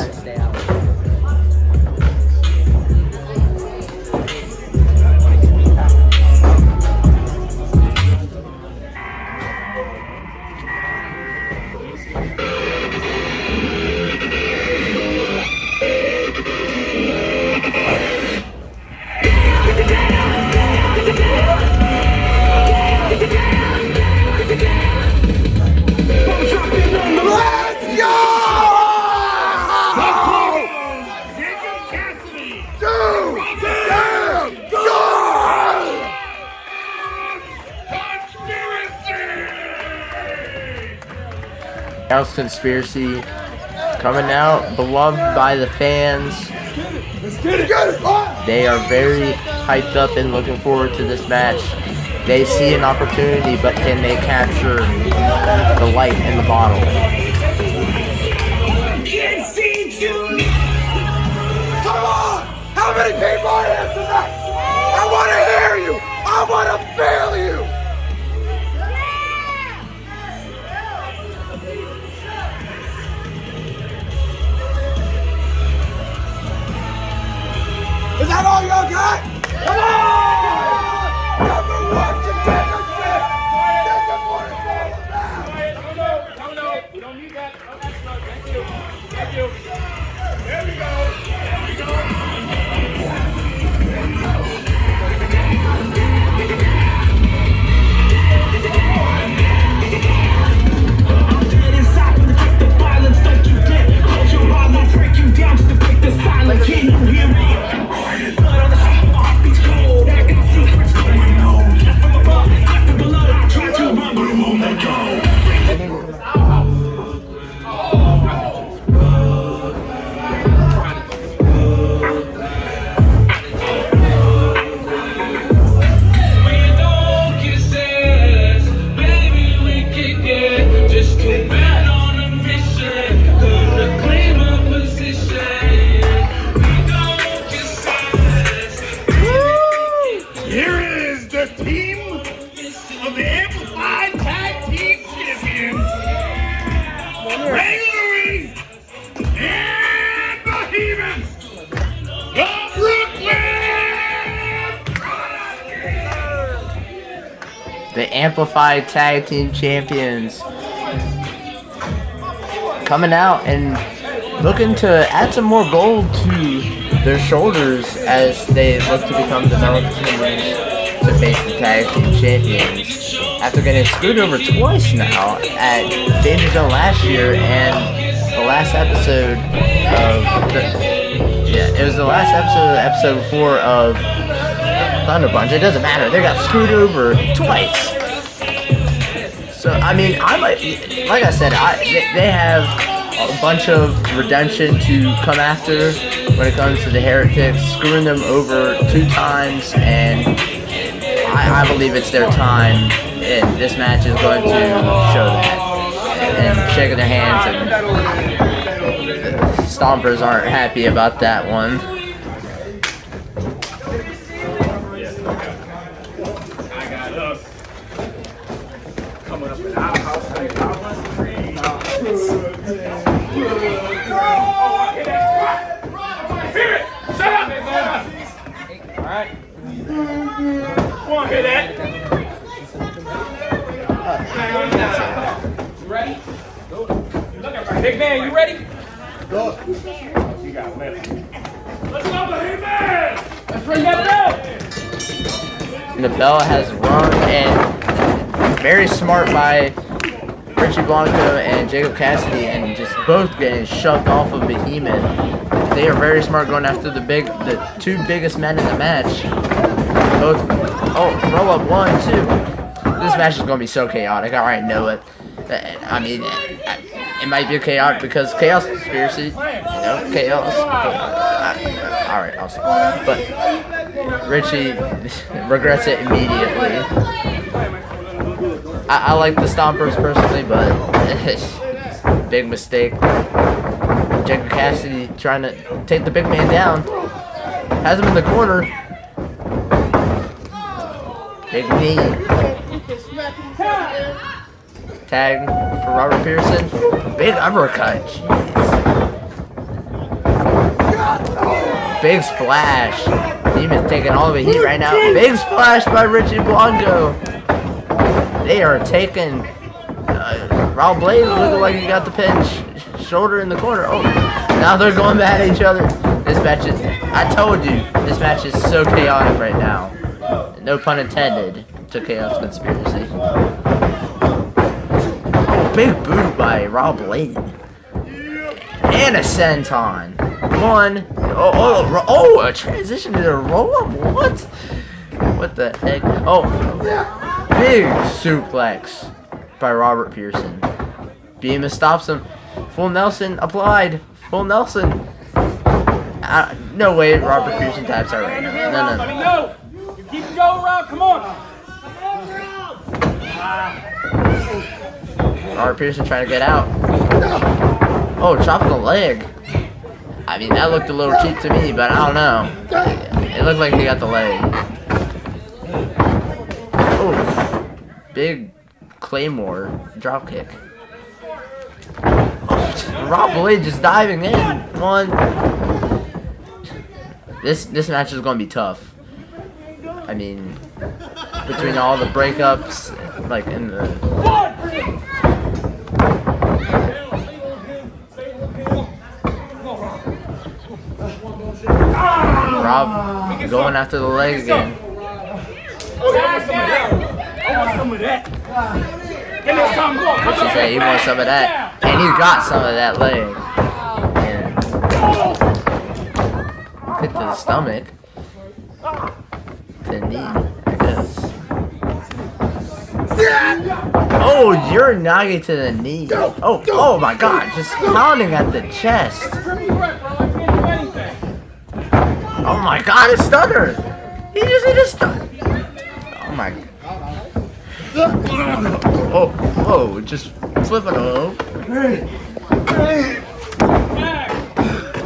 Chaos Conspiracy coming out, beloved by the fans. They are very hyped up and looking forward to this match. They see an opportunity, but can they capture the light in the bottle? Come on! How many people are here tonight? I want to hear you! I want to feel you! Is that all y'all got? Come on! Number one contender ship! This is what it's all about! No, we don't need that. Oh, that's not. Thank you. Thank you. There we go. There we go. I'm dead inside when the kick the violence like you did. Close your eyes, I'll break you down just to break the silence. Can you hear me? Blood on the sheet, my heart beats cold. I got secrets going on. Left from above, left from below. I try to run, but it won't let go. Here is the team of the Amplified Tag Team Champions, Ray Louis and Behemoth, the Brooklyn! The Amplified Tag Team Champions coming out and looking to add some more gold to their shoulders as they look to become the #1 contenders to face the tag team champions after getting screwed over twice now at Danger Zone last year and the last episode of it was the last episode of episode 4 of ThunderPunch. It doesn't matter, they got screwed over twice. So I mean, like I said, they have a bunch of redemption to come after when it comes to the Heretics, screwing them over 2 times, and I believe it's their time, and this match is going to show that. And shaking their hands, and the Stompers aren't happy about that one. Coming up in our house. Alright. Wanna hear that? You ready? Big man, you ready? Go. You got left. Let's go, big man! Let's ring that bell! The bell has rung, and very smart by Richie Blanco and Jacob Cassidy, and just both getting shoved off of Behemoth. They are very smart going after the two biggest men in the match. Both, roll up 1, 2. This match is going to be so chaotic. I already know it. I mean, it might be chaotic because Chaos Conspiracy, you know, Chaos. Alright, I'll see. But Richie regrets it immediately. I like the Stompers personally, but big mistake. Jacob Cassidy trying to take the big man down. Has him in the corner. Big knee. Tag for Robert Pearson. Big uppercut. Jeez. Big splash. Demon's taking all the heat right now. Big splash by Richie Blanco. They are taking Rob Blade looking like he got the pinch. Shoulder in the corner. Oh, now they're going at each other. This match is, I told you, this match is so chaotic right now. No pun intended to Chaos Conspiracy. Big boot by Rob Blade. And a senton. A transition to a roll-up? What? What the heck? Oh, big suplex by Robert Pearson. Behemoth stops him. Full Nelson applied. Full Nelson. No way Robert Pearson taps out right now. No. You keep it going, Rob. Come on. Robert Pearson trying to get out. Oh, chopping the leg. I mean, that looked a little cheap to me, but I don't know. It looked like he got the leg. Oh, big Claymore dropkick. Rob Blade just diving in. One. This match is going to be tough. I mean, between all the breakups, like in the. Rob going after the leg again. I want some of that. Give me some more. What's he say? He wants some of that. And he got some of that leg. And hit to the stomach. To the knee, I guess. Oh, Uranage to the knee. Oh my god, just pounding at the chest. Oh my god, it's Stunner! He just hit a stun. Oh my. Oh, just flipping over.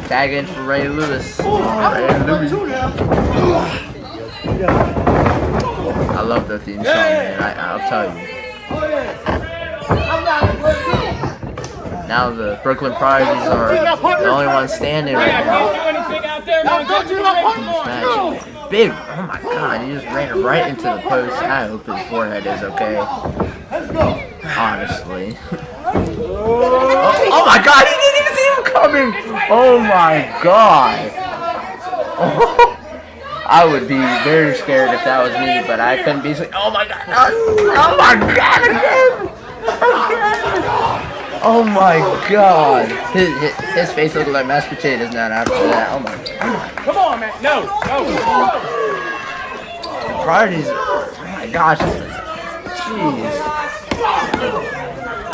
Tag in for Ray Lewis. I love the theme song, man. I'll tell you. Now the Brooklyn Prizes are the only ones standing right now. Big, oh my god, he just ran right into the post. I hope his forehead is okay. Honestly. Oh my god, he didn't even see him coming! Oh my god. I would be very scared if that was me, but I couldn't be. Oh my god! Oh my god! Again! Oh my god! His face looked like mashed potatoes now after that. Oh my god! Come on, man! No! Priorities. Oh my gosh! Jeez!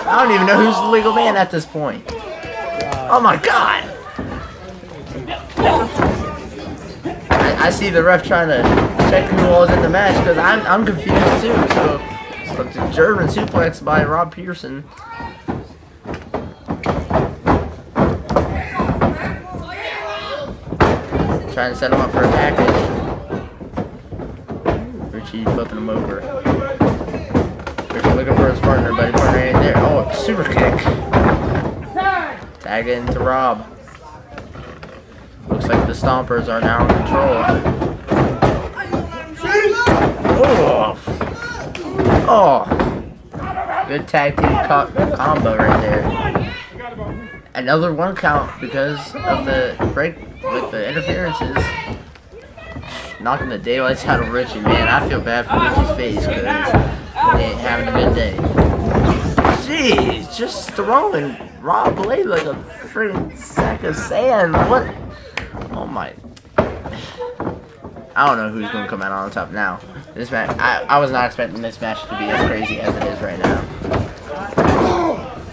I don't even know who's the legal man at this point. Oh my god! I see the ref trying to check who was in the match because I'm confused too. So it's a German suplex by Rob Pearson. Trying to set him up for a package. Richie flipping him over. Richie looking for his partner, but his partner ain't there. Oh, super kick. Tag into Rob. Looks like the Stompers are now in control. Oh! Good tag team combo right there. Another 1 count because of the break with the interferences. Knocking the daylights out of Richie, man. I feel bad for Richie's face because he ain't having a good day. Jeez, just throwing Rob Blade like a freaking sack of sand. What? Oh my. I don't know who's going to come out on top now. This match, I was not expecting this match to be as crazy as it is right now.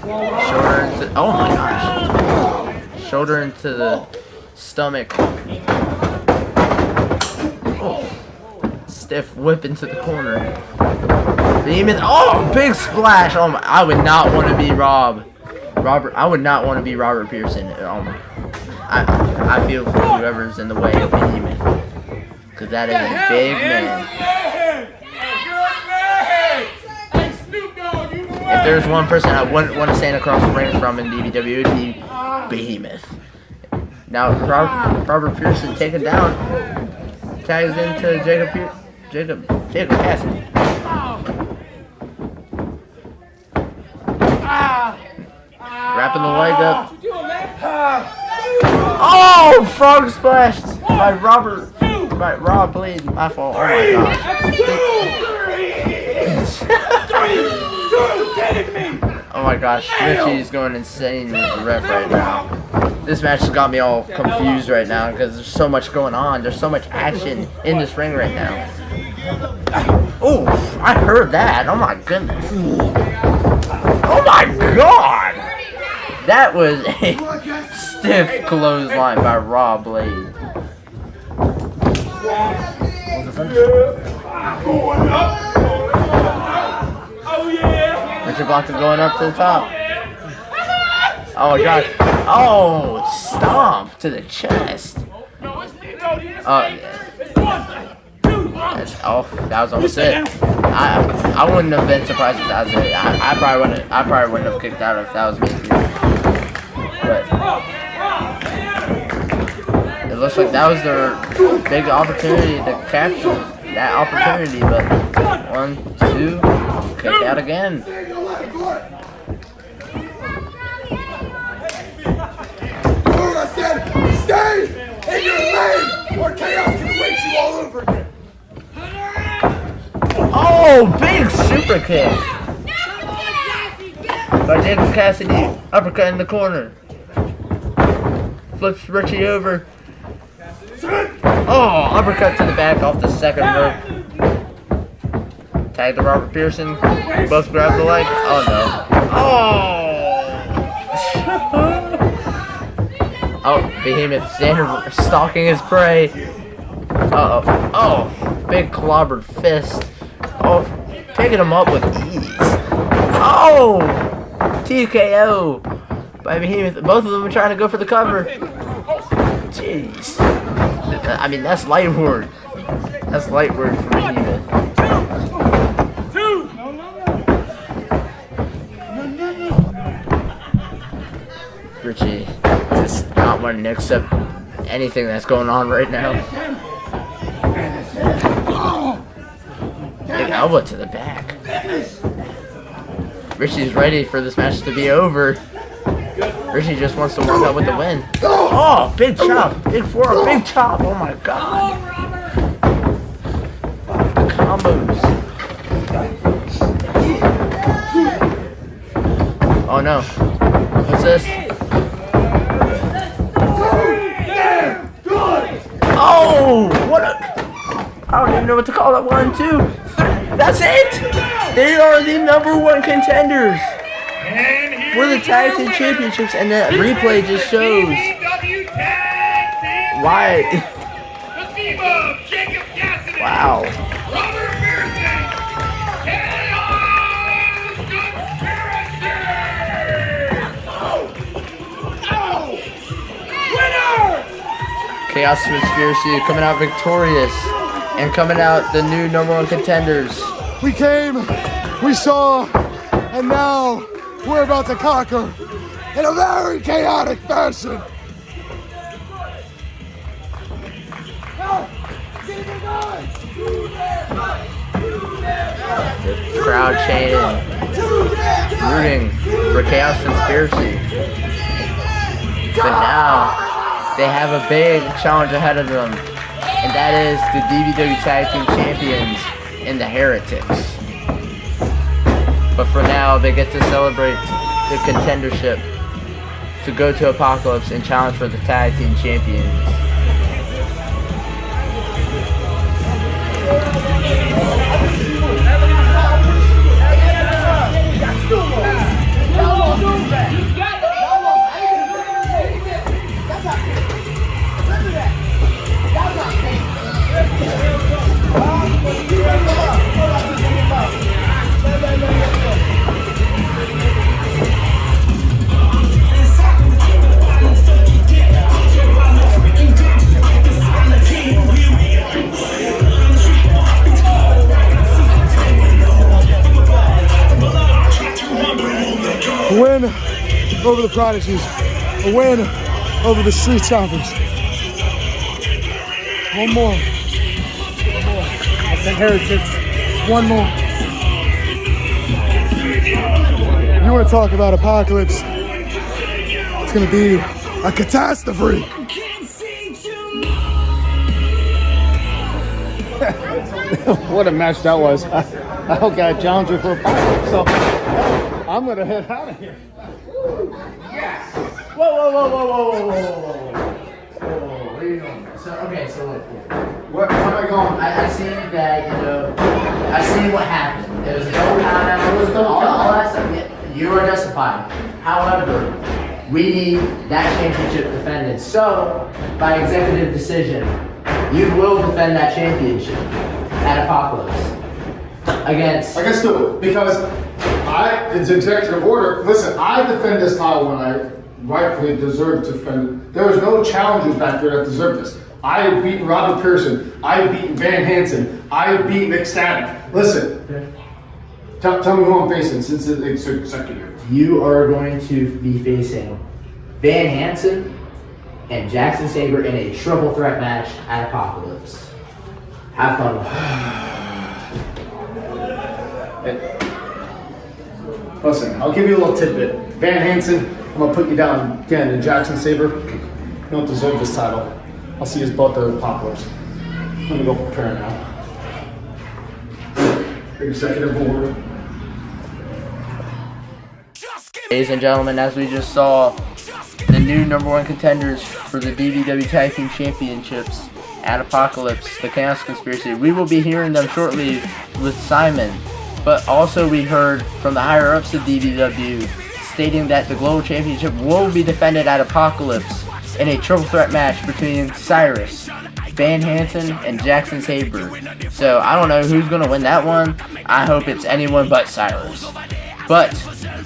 Shoulder into, oh my gosh. Shoulder into the stomach. Oh. Stiff whip into the corner. Behemoth, oh, big splash. Oh my, I would not want to be Robert. I would not want to be Robert Pearson. Oh my. I feel for whoever's in the way of Behemoth. Because that is a big man. If there's one person I wouldn't want to stand across the ring from in DBW, it would be Behemoth. Now, Robert Pearson taken down. Tags into Jacob Cassidy. Wrapping the leg up. Oh, frog splashed by Rob Blade. My fault. Oh my gosh. Oh my gosh, Richie's going insane with the ref right now. This match has got me all confused right now because there's so much going on. There's so much action in this ring right now. Oh, I heard that. Oh my goodness. Oh my god! That was a stiff clothesline by Rob Blade. Richard Blanca going up to the top. Oh my god. Oh, stomp to the chest. Oh, that was almost it. I wouldn't have been surprised if that was it. I probably wouldn't have kicked out if that was me too. But it looks like that was their big opportunity to capture that opportunity. But 1, 2, kick out again. I said, stay in your lane, or chaos can reach you all over again. Oh, big super kick by Jacob Cassidy. Uppercut in the corner. Flips Richie over. Oh, uppercut to the back off the second rope. Tag to Robert Pearson. Both grab the leg. Oh no. Oh! Oh, Behemoth stalking his prey. Uh-oh. Oh, big clobbered fist. Oh, picking him up with ease. Oh! TKO by Behemoth. Both of them are trying to go for the cover. Jeez. I mean, that's light work. That's light work for Behemoth. Richie does not want to accept anything that's going on right now. Big elbow to the back. Richie's ready for this match to be over. Richie just wants to walk out with the win. Oh, big chop. Big forearm, big chop. Oh my god. The combos. Oh no. What's this? Oh, what a... I don't even know what to call that. 1, 2, 3. That's it! They are the #1 contenders for the Tag Team Championships, and that replay just shows why. Wow. Chaos Conspiracy coming out victorious and coming out the new #1 contenders. We came, we saw, and now we're about to conquer in a very chaotic fashion. crowd chanting, rooting for Chaos Conspiracy. But now they have a big challenge ahead of them, and that is the DBW Tag Team Champions and the Heretics. But for now, they get to celebrate the contendership to go to Apocalypse and challenge for the Tag Team Champions. A win over the Prodigies. A win over the Street Choppers. One more. That's the Heretics. One more. You want to talk about Apocalypse? It's going to be a catastrophe. What a match that was. I don't got a challenger for Apocalypse, so I'm gonna head out of here. Yes. Whoa. What are you doing? So look. Where am I going? I seen that, I seen what happened. It was no count. It was all that stuff. Yeah, you are justified. However, we need that championship defended. So, by executive decision, you will defend that championship at Apocalypse against. I can do it because it's executive order. Listen, I defend this title when I rightfully deserve to defend it. There was no challengers back there that deserved this. I have beaten Robert Pearson. I have beaten Van Hansen. I have beaten Ecstatic. Listen, tell me who I'm facing since it's executive. You are going to be facing Van Hansen and Jackson Saber in a triple threat match at Apocalypse. Have fun with it. Listen, I'll give you a little tidbit. Van Hansen, I'm gonna put you down again. And Jackson Saber, you don't deserve this title. I'll see you both at Apocalypse. I'm gonna go prepare now. Executive order. Ladies and gentlemen, as we just saw, the new #1 contenders for the DBW Tag Team Championships at Apocalypse, the Chaos Conspiracy. We will be hearing them shortly with Simon, but also we heard from the higher-ups of DBW stating that the Global Championship will be defended at Apocalypse in a triple threat match between Cyrus, Van Hansen, and Jackson Saber. So I don't know who's going to win that one. I hope it's anyone but Cyrus. But,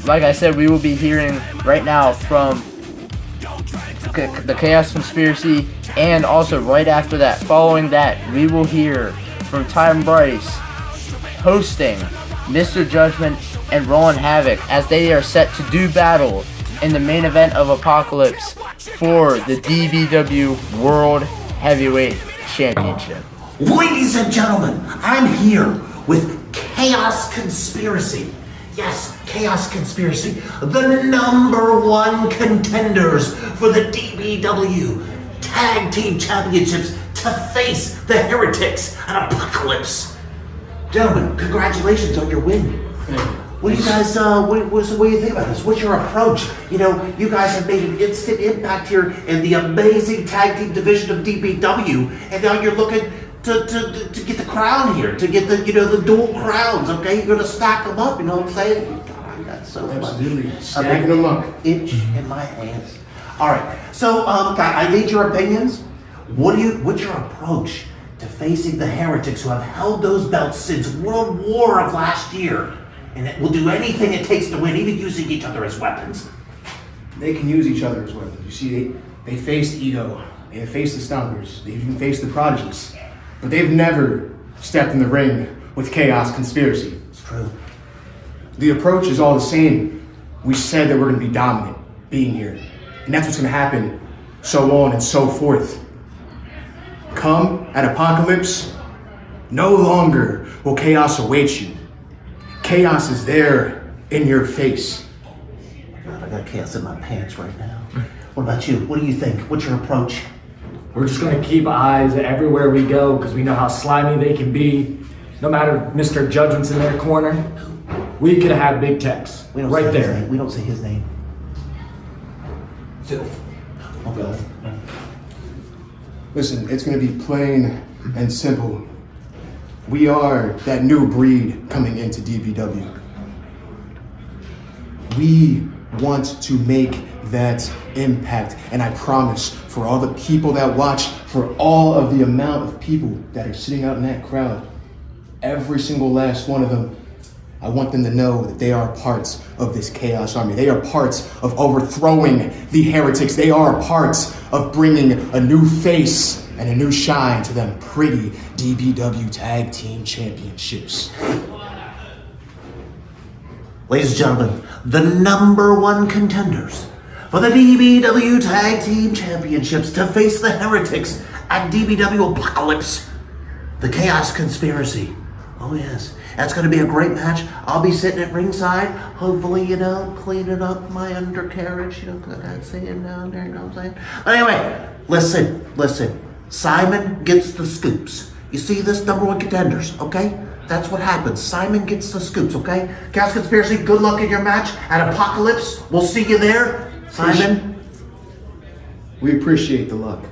like I said, we will be hearing right now from the Chaos Conspiracy, and also right after that, following that, we will hear from Ty and Bryce hosting Mr. Judgment and Roland Havoc as they are set to do battle in the main event of Apocalypse for the DBW World Heavyweight Championship. Ladies and gentlemen, I'm here with Chaos Conspiracy. Yes, Chaos Conspiracy, the #1 contenders for the DBW Tag Team Championships to face the Heretics at Apocalypse. Gentlemen, congratulations on your win. What do you guys, what do you think about this? What's your approach? You guys have made an instant impact here in the amazing tag team division of DBW, and now you're looking to get the crown here, to get the dual crowns. Okay, you're gonna stack them up. You know what I'm saying? God, that's so absolutely stacking them up. Itch in my hands. All right, so I need your opinions. What's your approach to facing the Heretics who have held those belts since World War of last year, and it will do anything it takes to win, even using each other as weapons? They can use each other as weapons. You see, they faced Ego, they have faced the Stompers, they even faced the Prodigies, but they've never stepped in the ring with Chaos Conspiracy. It's true. The approach is all the same. We said that we're going to be dominant, being here, and that's what's going to happen, so on and so forth. Come at Apocalypse, no longer will chaos await you. Chaos is there in your face. God, I got chaos in my pants right now. What about you? What do you think? What's your approach? We're just going to keep eyes everywhere we go because we know how slimy they can be. No matter Mr. Judgment's in their corner, we could have Big Tex right there. We don't say his name. Filth. Okay. Listen, it's going to be plain and simple. We are that new breed coming into DBW. We want to make that impact, and I promise, for all the people that watch, for all of the amount of people that are sitting out in that crowd, every single last one of them, I want them to know that they are parts of this Chaos Army. They are parts of overthrowing the heretics. They are parts of bringing a new face and a new shine to them pretty DBW Tag Team Championships. Ladies and gentlemen, the #1 contenders for the DBW Tag Team Championships to face the heretics at DBW Apocalypse, the Chaos Conspiracy. Oh yes, that's going to be a great match. I'll be sitting at ringside, hopefully, cleaning up my undercarriage, because I can't see it down there, you know what I'm saying? But anyway, listen. Simon gets the scoops. You see this, #1 contenders, okay? That's what happens. Simon gets the scoops, okay? Chaos Conspiracy, good luck in your match at Apocalypse. We'll see you there. Simon? We appreciate the luck.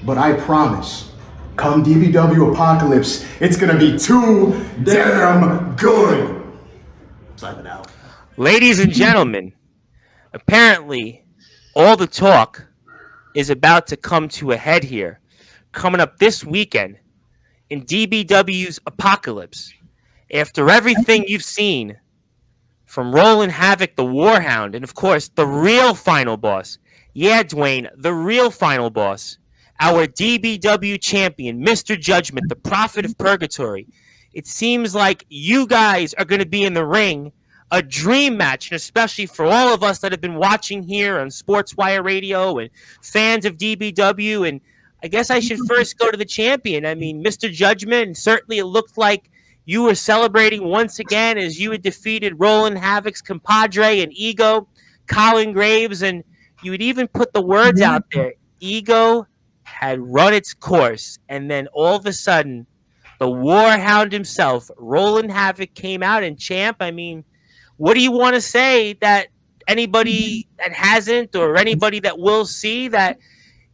But I promise, come DBW Apocalypse, it's gonna be too damn good. Simon out. Ladies and gentlemen, apparently all the talk is about to come to a head here. Coming up this weekend in DBW's Apocalypse. After everything you've seen from Roland Havoc, the Warhound, and of course, the real final boss. Yeah, Dwayne, the real final boss. Our DBW champion, Mr. Judgment, the Prophet of Purgatory. It seems like you guys are going to be in the ring. A dream match, and especially for all of us that have been watching here on SportsWire Radio and fans of DBW. And I guess I should first go to the champion. I mean, Mr. Judgment, and certainly it looked like you were celebrating once again as you had defeated Roland Havoc's compadre and Ego, Colin Graves, and you had even put the words out there. Ego had run its course, and then all of a sudden, the Warhound himself, Roland Havoc, came out and champ. I mean, what do you want to say that anybody that hasn't or anybody that will see that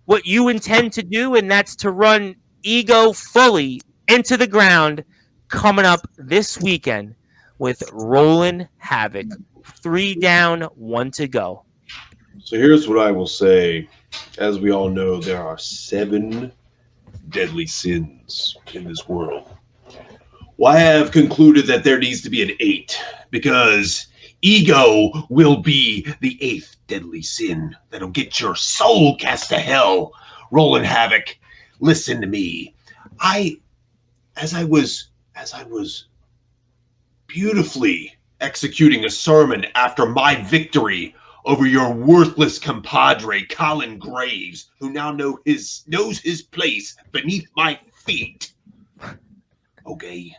what you intend to do, and that's to run Ego fully into the ground coming up this weekend with Roland Havoc. 3 down, 1 to go. So here's what I will say. As we all know, there are 7 deadly sins in this world. Well, I have concluded that there needs to be an 8, because ego will be the 8th deadly sin that'll get your soul cast to hell. Roland Havoc, listen to me. As I was beautifully executing a sermon after my victory over your worthless compadre, Colin Graves, who now knows his place beneath my feet. Okay.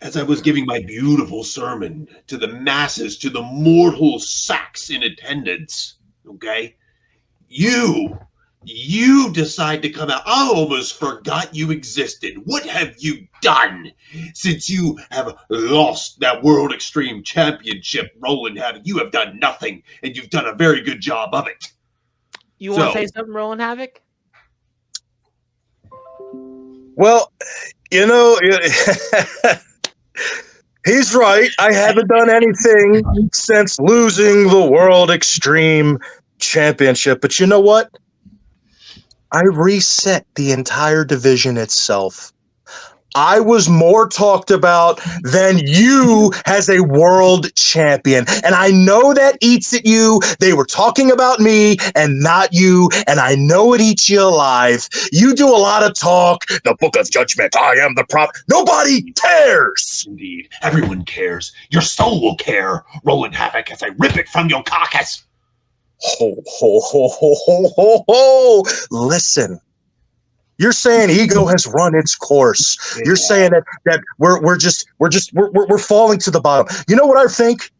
As I was giving my beautiful sermon to the masses, to the mortal sacks in attendance, okay, you decide to come out. I almost forgot you existed. What have you done since you have lost that World Extreme Championship, Roland Havoc? You have done nothing, and you've done a very good job of it. You want to say something, Roland Havoc? Well, he's right. I haven't done anything since losing the World Extreme Championship. But you know what? I reset the entire division itself. I was more talked about than you as a world champion. And I know that eats at you. They were talking about me and not you. And I know it eats you alive. You do a lot of talk. The Book of Judgment. I am the prophet. Nobody cares. Indeed. Everyone cares. Your soul will care, Roland Havoc, as I rip it from your carcass. Ho, ho, ho, ho, ho, ho, ho. Listen. You're saying ego has run its course. You're saying that we're falling to the bottom. You know what I think?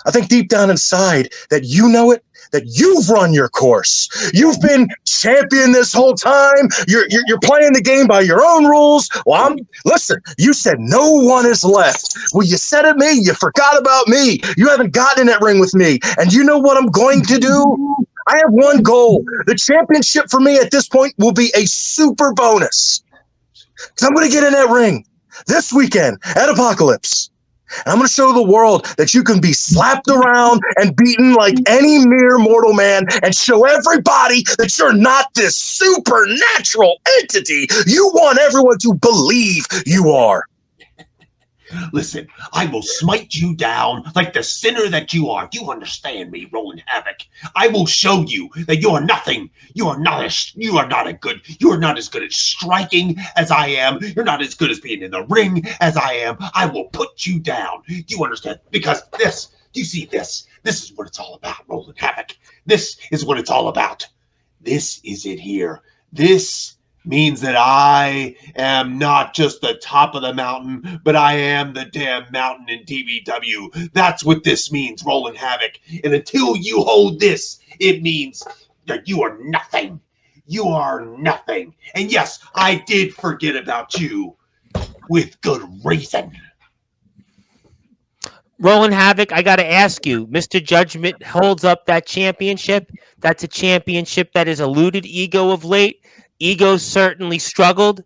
I think deep down inside that you know it, that you've run your course. You've been champion this whole time. You're playing the game by your own rules. Well, listen, you said no one is left. Well, you said it me. You forgot about me. You haven't gotten in that ring with me. And you know what I'm going to do? I have one goal. The championship for me at this point will be a super bonus. So I'm going to get in that ring this weekend at Apocalypse. And I'm going to show the world that you can be slapped around and beaten like any mere mortal man and show everybody that you're not this supernatural entity you want everyone to believe you are. Listen, I will smite you down like the sinner that you are. You understand me, Roland Havoc. I will show you that you are nothing. You are not as good at striking as I am. You're not as good as being in the ring as I am. I will put you down. Do you understand? Because do you see this? This is what it's all about, Roland Havoc. This is what it's all about. This is it here. This means that I am not just the top of the mountain, but I am the damn mountain in DBW. That's what this means, Roland Havoc. And until you hold this, it means that you are nothing. You are nothing. And yes, I did forget about you with good reason. Roland Havoc, I got to ask you, Mr. Judgment holds up that championship. That's a championship that has eluded Ego of late. Ego certainly struggled,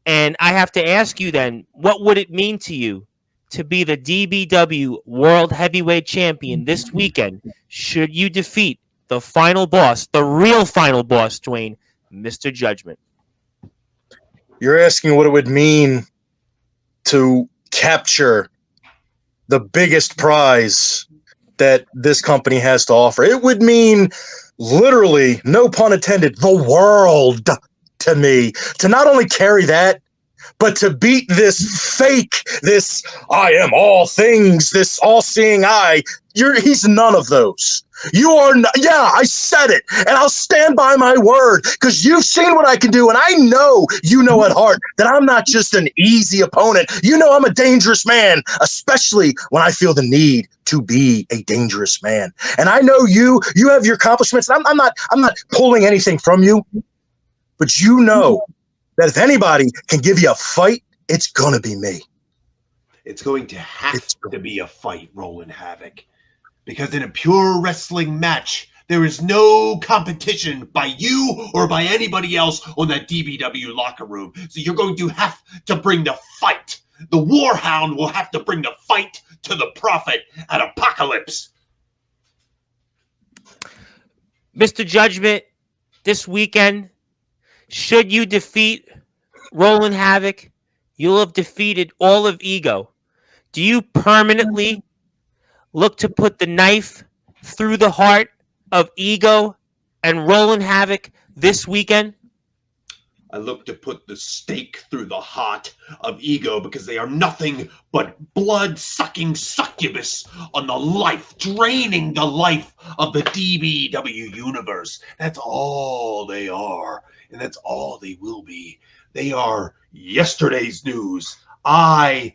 and I have to ask you then, what would it mean to you to be the DBW World Heavyweight Champion this weekend should you defeat the final boss, the real final boss, Dwayne, Mr. Judgment? You're asking what it would mean to capture the biggest prize that this company has to offer. It would mean literally, no pun intended, the world to me, to not only carry that, but to beat this fake, this I am all things, this all-seeing eye. He's none of those. You are not. Yeah, I said it, and I'll stand by my word, because you've seen what I can do, and I know you know at heart that I'm not just an easy opponent. You know I'm a dangerous man, especially when I feel the need to be a dangerous man. And I know you have your accomplishments. I'm not pulling anything from you, but you know that if anybody can give you a fight, it's gonna be me. It's going to have to be a fight, Roland Havoc. Because in a pure wrestling match, there is no competition by you or by anybody else on that DBW locker room. So you're going to have to bring the fight. The Warhound will have to bring the fight to the Prophet at Apocalypse. Mr. Judgment, this weekend, should you defeat Roland Havoc, you'll have defeated all of Ego. Do you permanently look to put the knife through the heart of Ego and Roland Havoc this weekend? I look to put the stake through the heart of Ego because they are nothing but blood-sucking succubus on the life, draining the life of the DBW universe. That's all they are, and that's all they will be. They are yesterday's news. I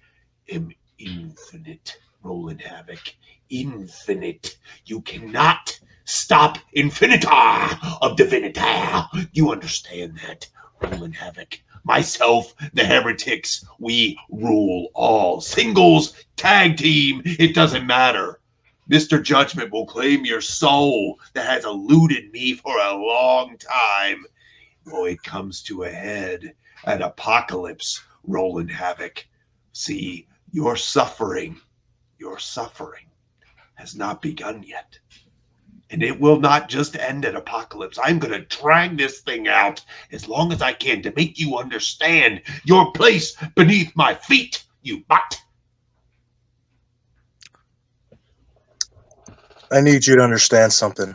am infinite, Roland Havoc. Infinite. You cannot stop Infinita of Divinita. You understand that, Roland Havoc? Myself, the Heretics, we rule all. Singles, tag team, it doesn't matter. Mr. Judgment will claim your soul that has eluded me for a long time. Oh, it comes to a head at Apocalypse, Roland Havoc. See, your suffering has not begun yet. And it will not just end at Apocalypse. I'm going to drag this thing out as long as I can to make you understand your place beneath my feet, you butt. I need you to understand something.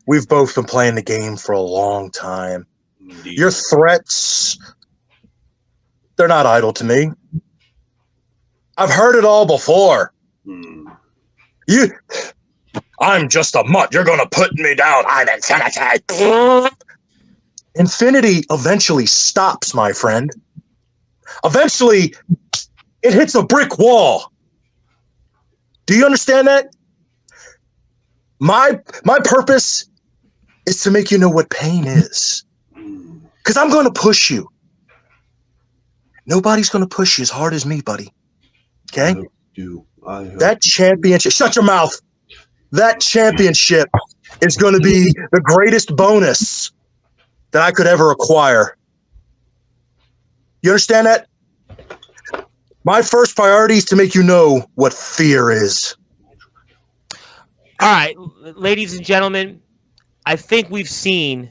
We've both been playing the game for a long time. Indeed. Your threats, they're not idle to me. I've heard it all before. I'm just a mutt. You're going to put me down. I'm infinity. Infinity eventually stops, my friend. Eventually, it hits a brick wall. Do you understand that? My purpose is to make you know what pain is. Because I'm going to push you. Nobody's going to push you as hard as me, buddy. Okay? That championship, shut your mouth. That championship is going to be the greatest bonus that I could ever acquire. You understand that? My first priority is to make you know what fear is. All right, ladies and gentlemen, I think we've seen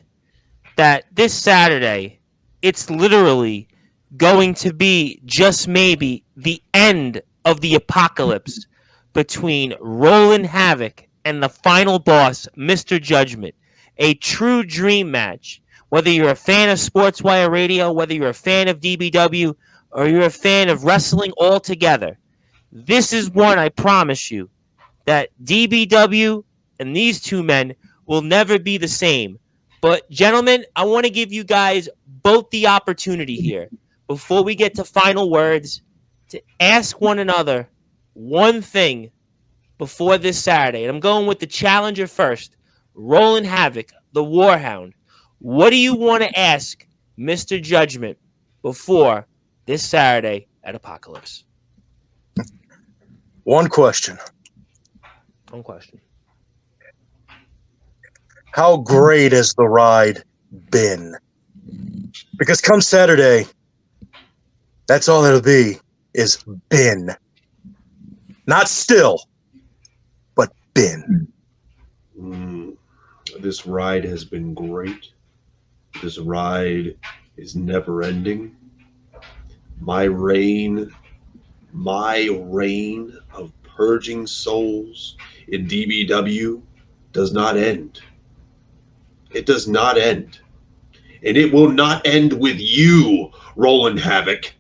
that this Saturday, it's literally going to be just maybe the end of the apocalypse between Roland Havoc and the final boss, Mr. Judgment. A true dream match. Whether you're a fan of Sportswire Radio, whether you're a fan of DBW, or you're a fan of wrestling altogether, this is one, I promise you, that DBW and these two men will never be the same. But, gentlemen, I want to give you guys both the opportunity here, before we get to final words, to ask one another one thing before this Saturday. And I'm going with the challenger first. Roland Havoc, the Warhound. What do you want to ask Mr. Judgment before this Saturday at Apocalypse? One question. One question. How great has the ride been? Because come Saturday, that's all it'll be, is been. Not still, but been. This ride has been great. This ride is never ending. My reign of purging souls in DBW does not end. It does not end. And it will not end with you, Roland Havoc.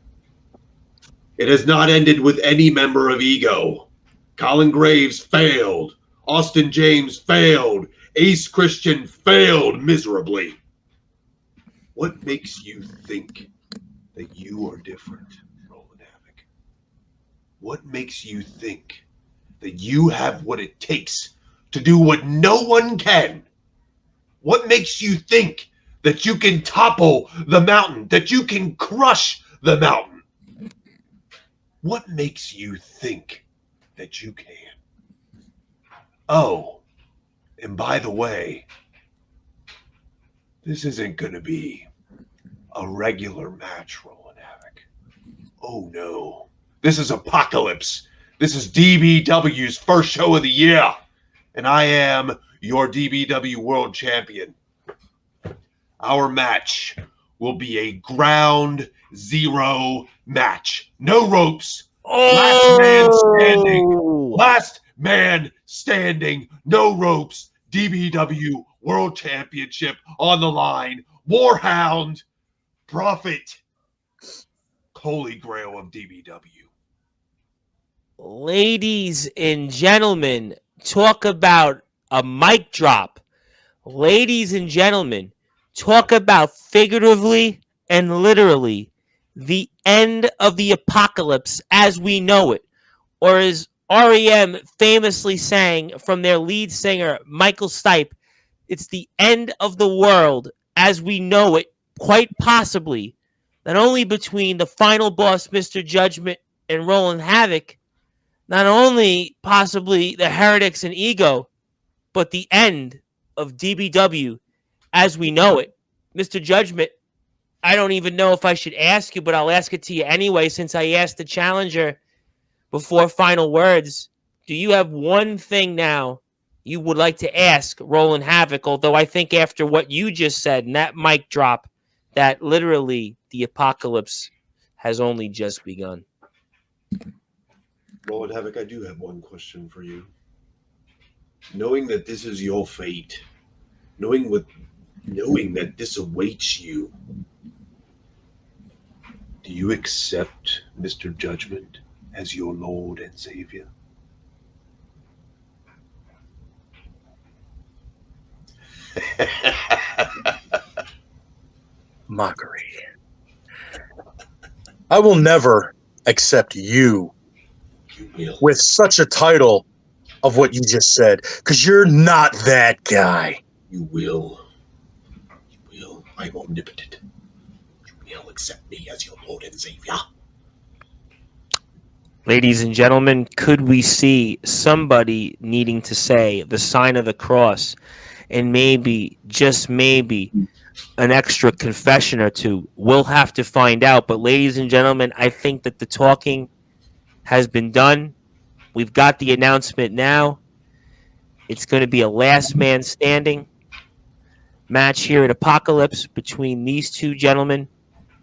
It has not ended with any member of Ego. Colin Graves failed. Austin James failed. Ace Christian failed miserably. What makes you think that you are different, Roland Havoc? What makes you think that you have what it takes to do what no one can? What makes you think that you can topple the mountain, that you can crush the mountain? What makes you think that you can? Oh, and by the way, this isn't going to be a regular match, Roland Havoc. Oh no. This is Apocalypse. This is DBW's first show of the year. And I am your DBW World Champion. Our match will be a ground zero match. No ropes. Last man standing. Last man standing. No ropes. DBW World Championship on the line. Warhound. Prophet. Holy Grail of DBW. Ladies and gentlemen, talk about a mic drop. Ladies and gentlemen, talk about figuratively and literally the end of the apocalypse as we know it. Or as REM famously sang from their lead singer, Michael Stipe, it's the end of the world as we know it, quite possibly, not only between the final boss, Mr. Judgment, and Roland Havoc, not only possibly the Heretics and Ego, but the end of DBW as we know it. Mr. Judgment, I don't even know if I should ask you, but I'll ask it to you anyway since I asked the challenger before final words. Do you have one thing now you would like to ask Roland Havoc? Although I think after what you just said and that mic drop, that literally the apocalypse has only just begun. Roland Havoc, I do have one question for you. Knowing that this is your fate, knowing that this awaits you, do you accept Mr. Judgment as your Lord and Savior? mockery. I will never accept you with such a title of what you just said, because you're not that guy. You will. I'm omnipotent. You will accept me as your Lord and Savior. Ladies and gentlemen, could we see somebody needing to say the sign of the cross and maybe, just maybe, an extra confession or two? We'll have to find out. But ladies and gentlemen, I think that the talking has been done. We've got the announcement now. It's going to be a last man standing match here at Apocalypse between these two gentlemen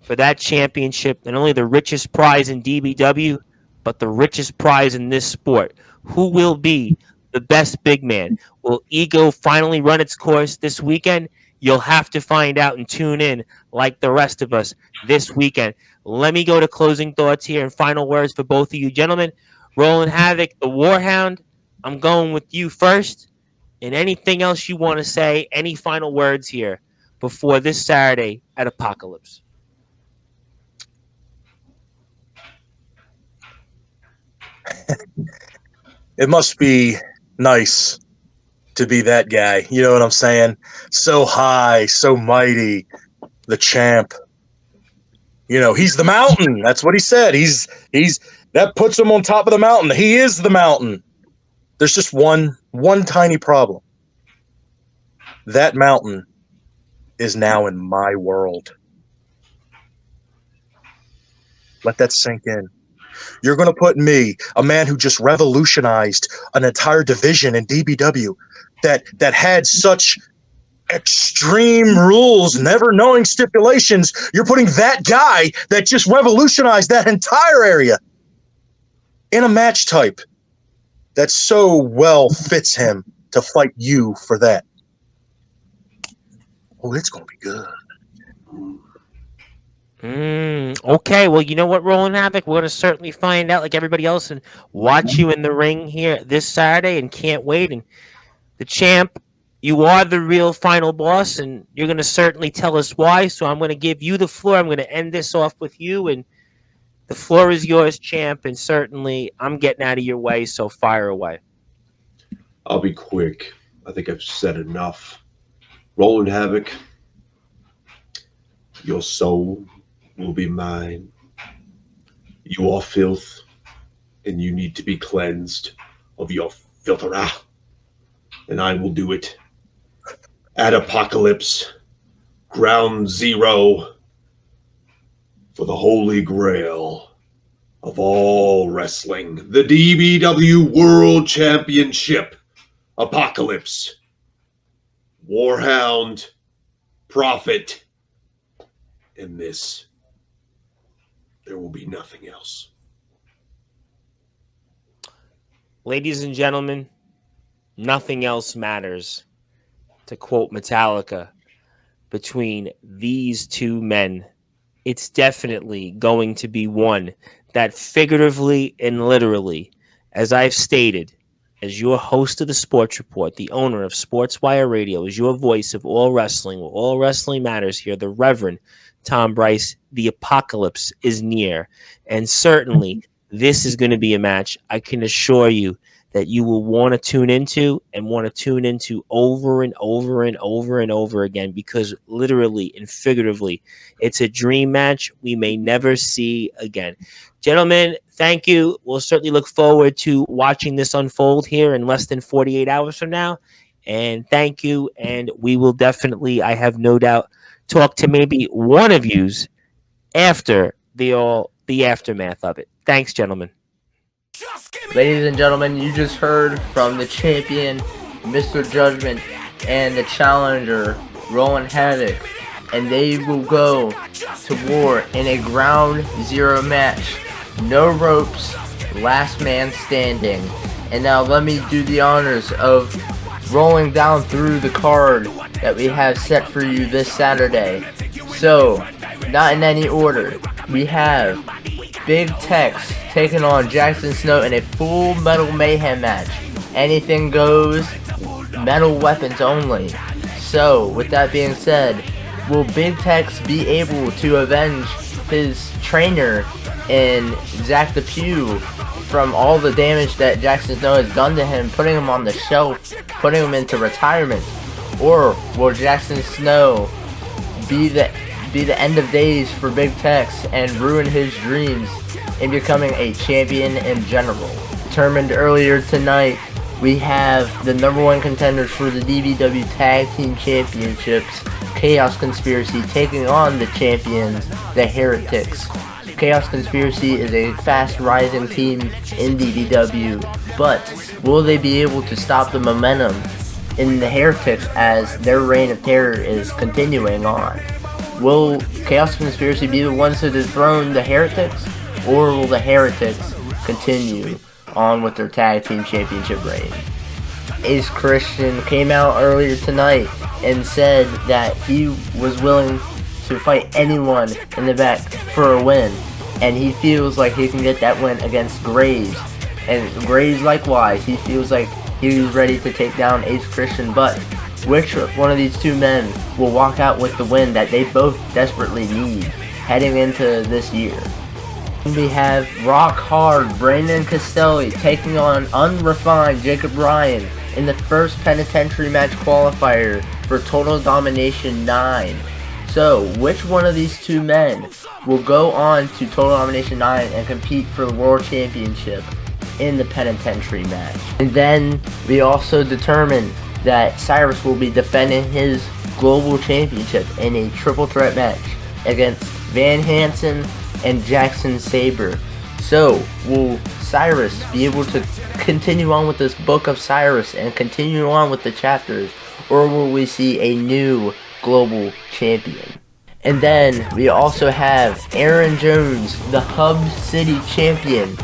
for that championship, not only the richest prize in DBW, but the richest prize in this sport. Who will be the best big man? Will ego finally run its course this weekend? You'll have to find out and tune in like the rest of us this weekend. Let me go to closing thoughts here and final words for both of you gentlemen. Roland Havoc, the Warhound, I'm going with you first. And anything else you want to say, any final words here before this Saturday at Apocalypse? It must be nice to be that guy. You know what I'm saying? So high, so mighty, the champ. You know, he's the mountain. That's what he said. He's that puts him on top of the mountain. He is the mountain. There's just one tiny problem. That mountain is now in my world. Let that sink in. You're going to put me, a man who just revolutionized an entire division in DBW that had such extreme rules, never knowing stipulations. You're putting that guy that just revolutionized that entire area in a match type that so well fits him to fight you for that. Oh, it's going to be good. Okay, well, you know what, Roland Havoc? We're going to certainly find out like everybody else and watch you in the ring here this Saturday and can't wait. And the champ, you are the real final boss, and you're going to certainly tell us why. So I'm going to give you the floor. I'm going to end this off with you, and the floor is yours, champ. And certainly I'm getting out of your way, so fire away. I'll be quick. I think I've said enough. Roland Havoc, your soul will be mine. You are filth, and you need to be cleansed of your filthera. And I will do it at Apocalypse, Ground Zero, for the Holy Grail of all wrestling, the DBW World Championship. Apocalypse, Warhound, Prophet, and this. There will be nothing else. Ladies and gentlemen, nothing else matters, to quote Metallica, between these two men. It's definitely going to be one that figuratively and literally, as I've stated, as your host of the Sports Report, the owner of SportsWire Radio, as your voice of all wrestling, where all wrestling matters here, the Reverend Tom Bryce, the apocalypse is near. And certainly, this is going to be a match I can assure you that you will want to tune into and want to tune into over and over and over and over again, because literally and figuratively, it's a dream match we may never see again. Gentlemen, thank you. We'll certainly look forward to watching this unfold here in less than 48 hours from now. And thank you. And we will definitely, I have no doubt, talk to maybe one of yous after the aftermath of it. Thanks, gentlemen. Ladies and gentlemen, you just heard from the champion, Mr. Judgment, and the challenger, Roland Havoc, and they will go to war in a Ground Zero match. No ropes, last man standing. And now let me do the honors of rolling down through the card that we have set for you this Saturday. So, not in any order, we have Big Tex taking on Jackson Snow in a full Metal Mayhem match. Anything goes, metal weapons only. So, with that being said, will Big Tex be able to avenge his trainer in Zach the Pew from all the damage that Jackson Snow has done to him, putting him on the shelf, putting him into retirement? Or will Jackson Snow be the end of days for Big Tex and ruin his dreams in becoming a champion in general? Determined earlier tonight, we have the #1 contenders for the DBW Tag Team Championships, Chaos Conspiracy, taking on the champions, the Heretics. Chaos Conspiracy is a fast rising team in DBW, but will they be able to stop the momentum in the Heretics as their reign of terror is continuing on? Will Chaos Conspiracy be the ones to dethrone the Heretics, or will the Heretics continue on with their Tag Team Championship reign? Ace Christian came out earlier tonight and said that he was willing to fight anyone in the back for a win, and he feels like he can get that win against Graves. And Graves likewise, he feels like he's ready to take down Ace Christian, but which one of these two men will walk out with the win that they both desperately need heading into this year? We have Rock Hard Brandon Castelli taking on unrefined Jacob Ryan in the first penitentiary match qualifier for Total Domination 9. So, which one of these two men will go on to Total Domination 9 and compete for the World Championship in the penitentiary match? And then we also determined that Cyrus will be defending his Global Championship in a triple threat match against Van Hansen and Jackson Saber. So, will Cyrus be able to continue on with this book of Cyrus and continue on with the chapters, or will we see a new global champion? And then we also have Aaron Jones, the Hub City champion,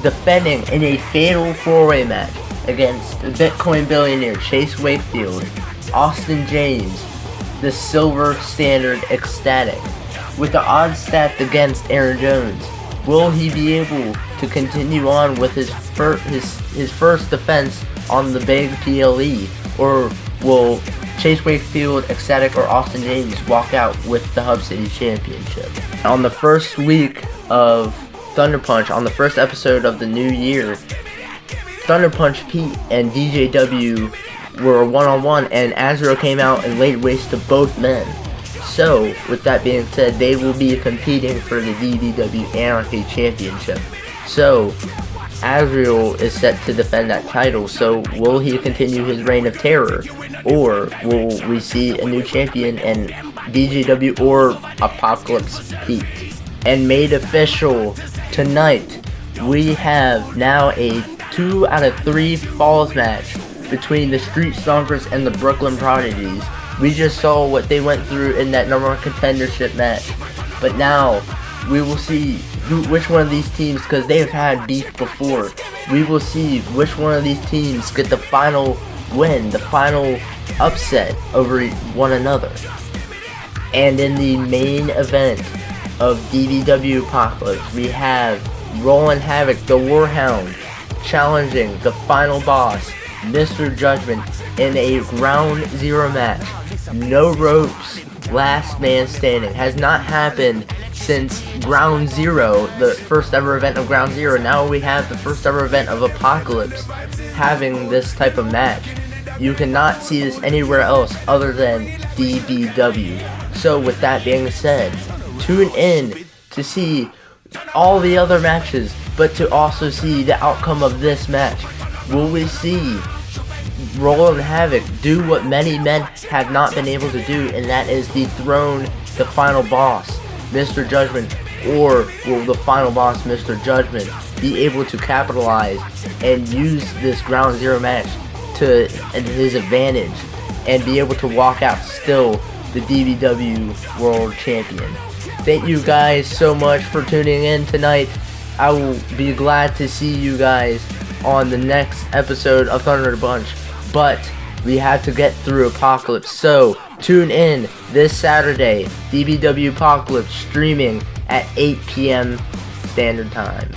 defending in a fatal 4-way match against the Bitcoin billionaire Chase Wakefield, Austin James, the Silver Standard Ecstatic. With the odds stacked against Aaron Jones, will he be able to continue on with his first defense on the big PLE, or will Chase Wakefield, Ecstatic, or Austin James walk out with the Hub City Championship? On the first week of ThunderPunch, on the first episode of the new year, ThunderPunch Pete and DJW were one-on-one, and Azrael came out and laid waste to both men. So, with that being said, they will be competing for the DBW Anarchy Championship. So, Azrael is set to defend that title, so will he continue his reign of terror? Or will we see a new champion in DJW or Apocalypse Pete? And made official tonight, we have now a 2 out of 3 falls match between the Street Stompers and the Brooklyn Prodigies. We just saw what they went through in that #1 contendership match, but now we will see which one of these teams, because they have had beef before, we will see which one of these teams get the final win, the final upset over one another. And in the main event of DBW Apocalypse, we have Roland Havoc, the Warhound, challenging the final boss, Mr. Judgment, in a Ground Zero match. No ropes, last man standing. Has not happened since Ground Zero, the first ever event of Ground Zero. Now we have the first ever event of Apocalypse having this type of match. You cannot see this anywhere else other than DBW. So with that being said, tune in to see all the other matches, but to also see the outcome of this match. Will we see Roland Havoc do what many men have not been able to do, and that is dethrone the final boss, Mr. Judgment? Or will the final boss, Mr. Judgment, be able to capitalize and use this Ground Zero match to his advantage and be able to walk out still the DBW World Champion? Thank you guys so much for tuning in tonight. I will be glad to see you guys on the next episode of ThunderPunch, but we have to get through Apocalypse, so tune in this Saturday, DBW Apocalypse, streaming at 8 p.m. Standard Time.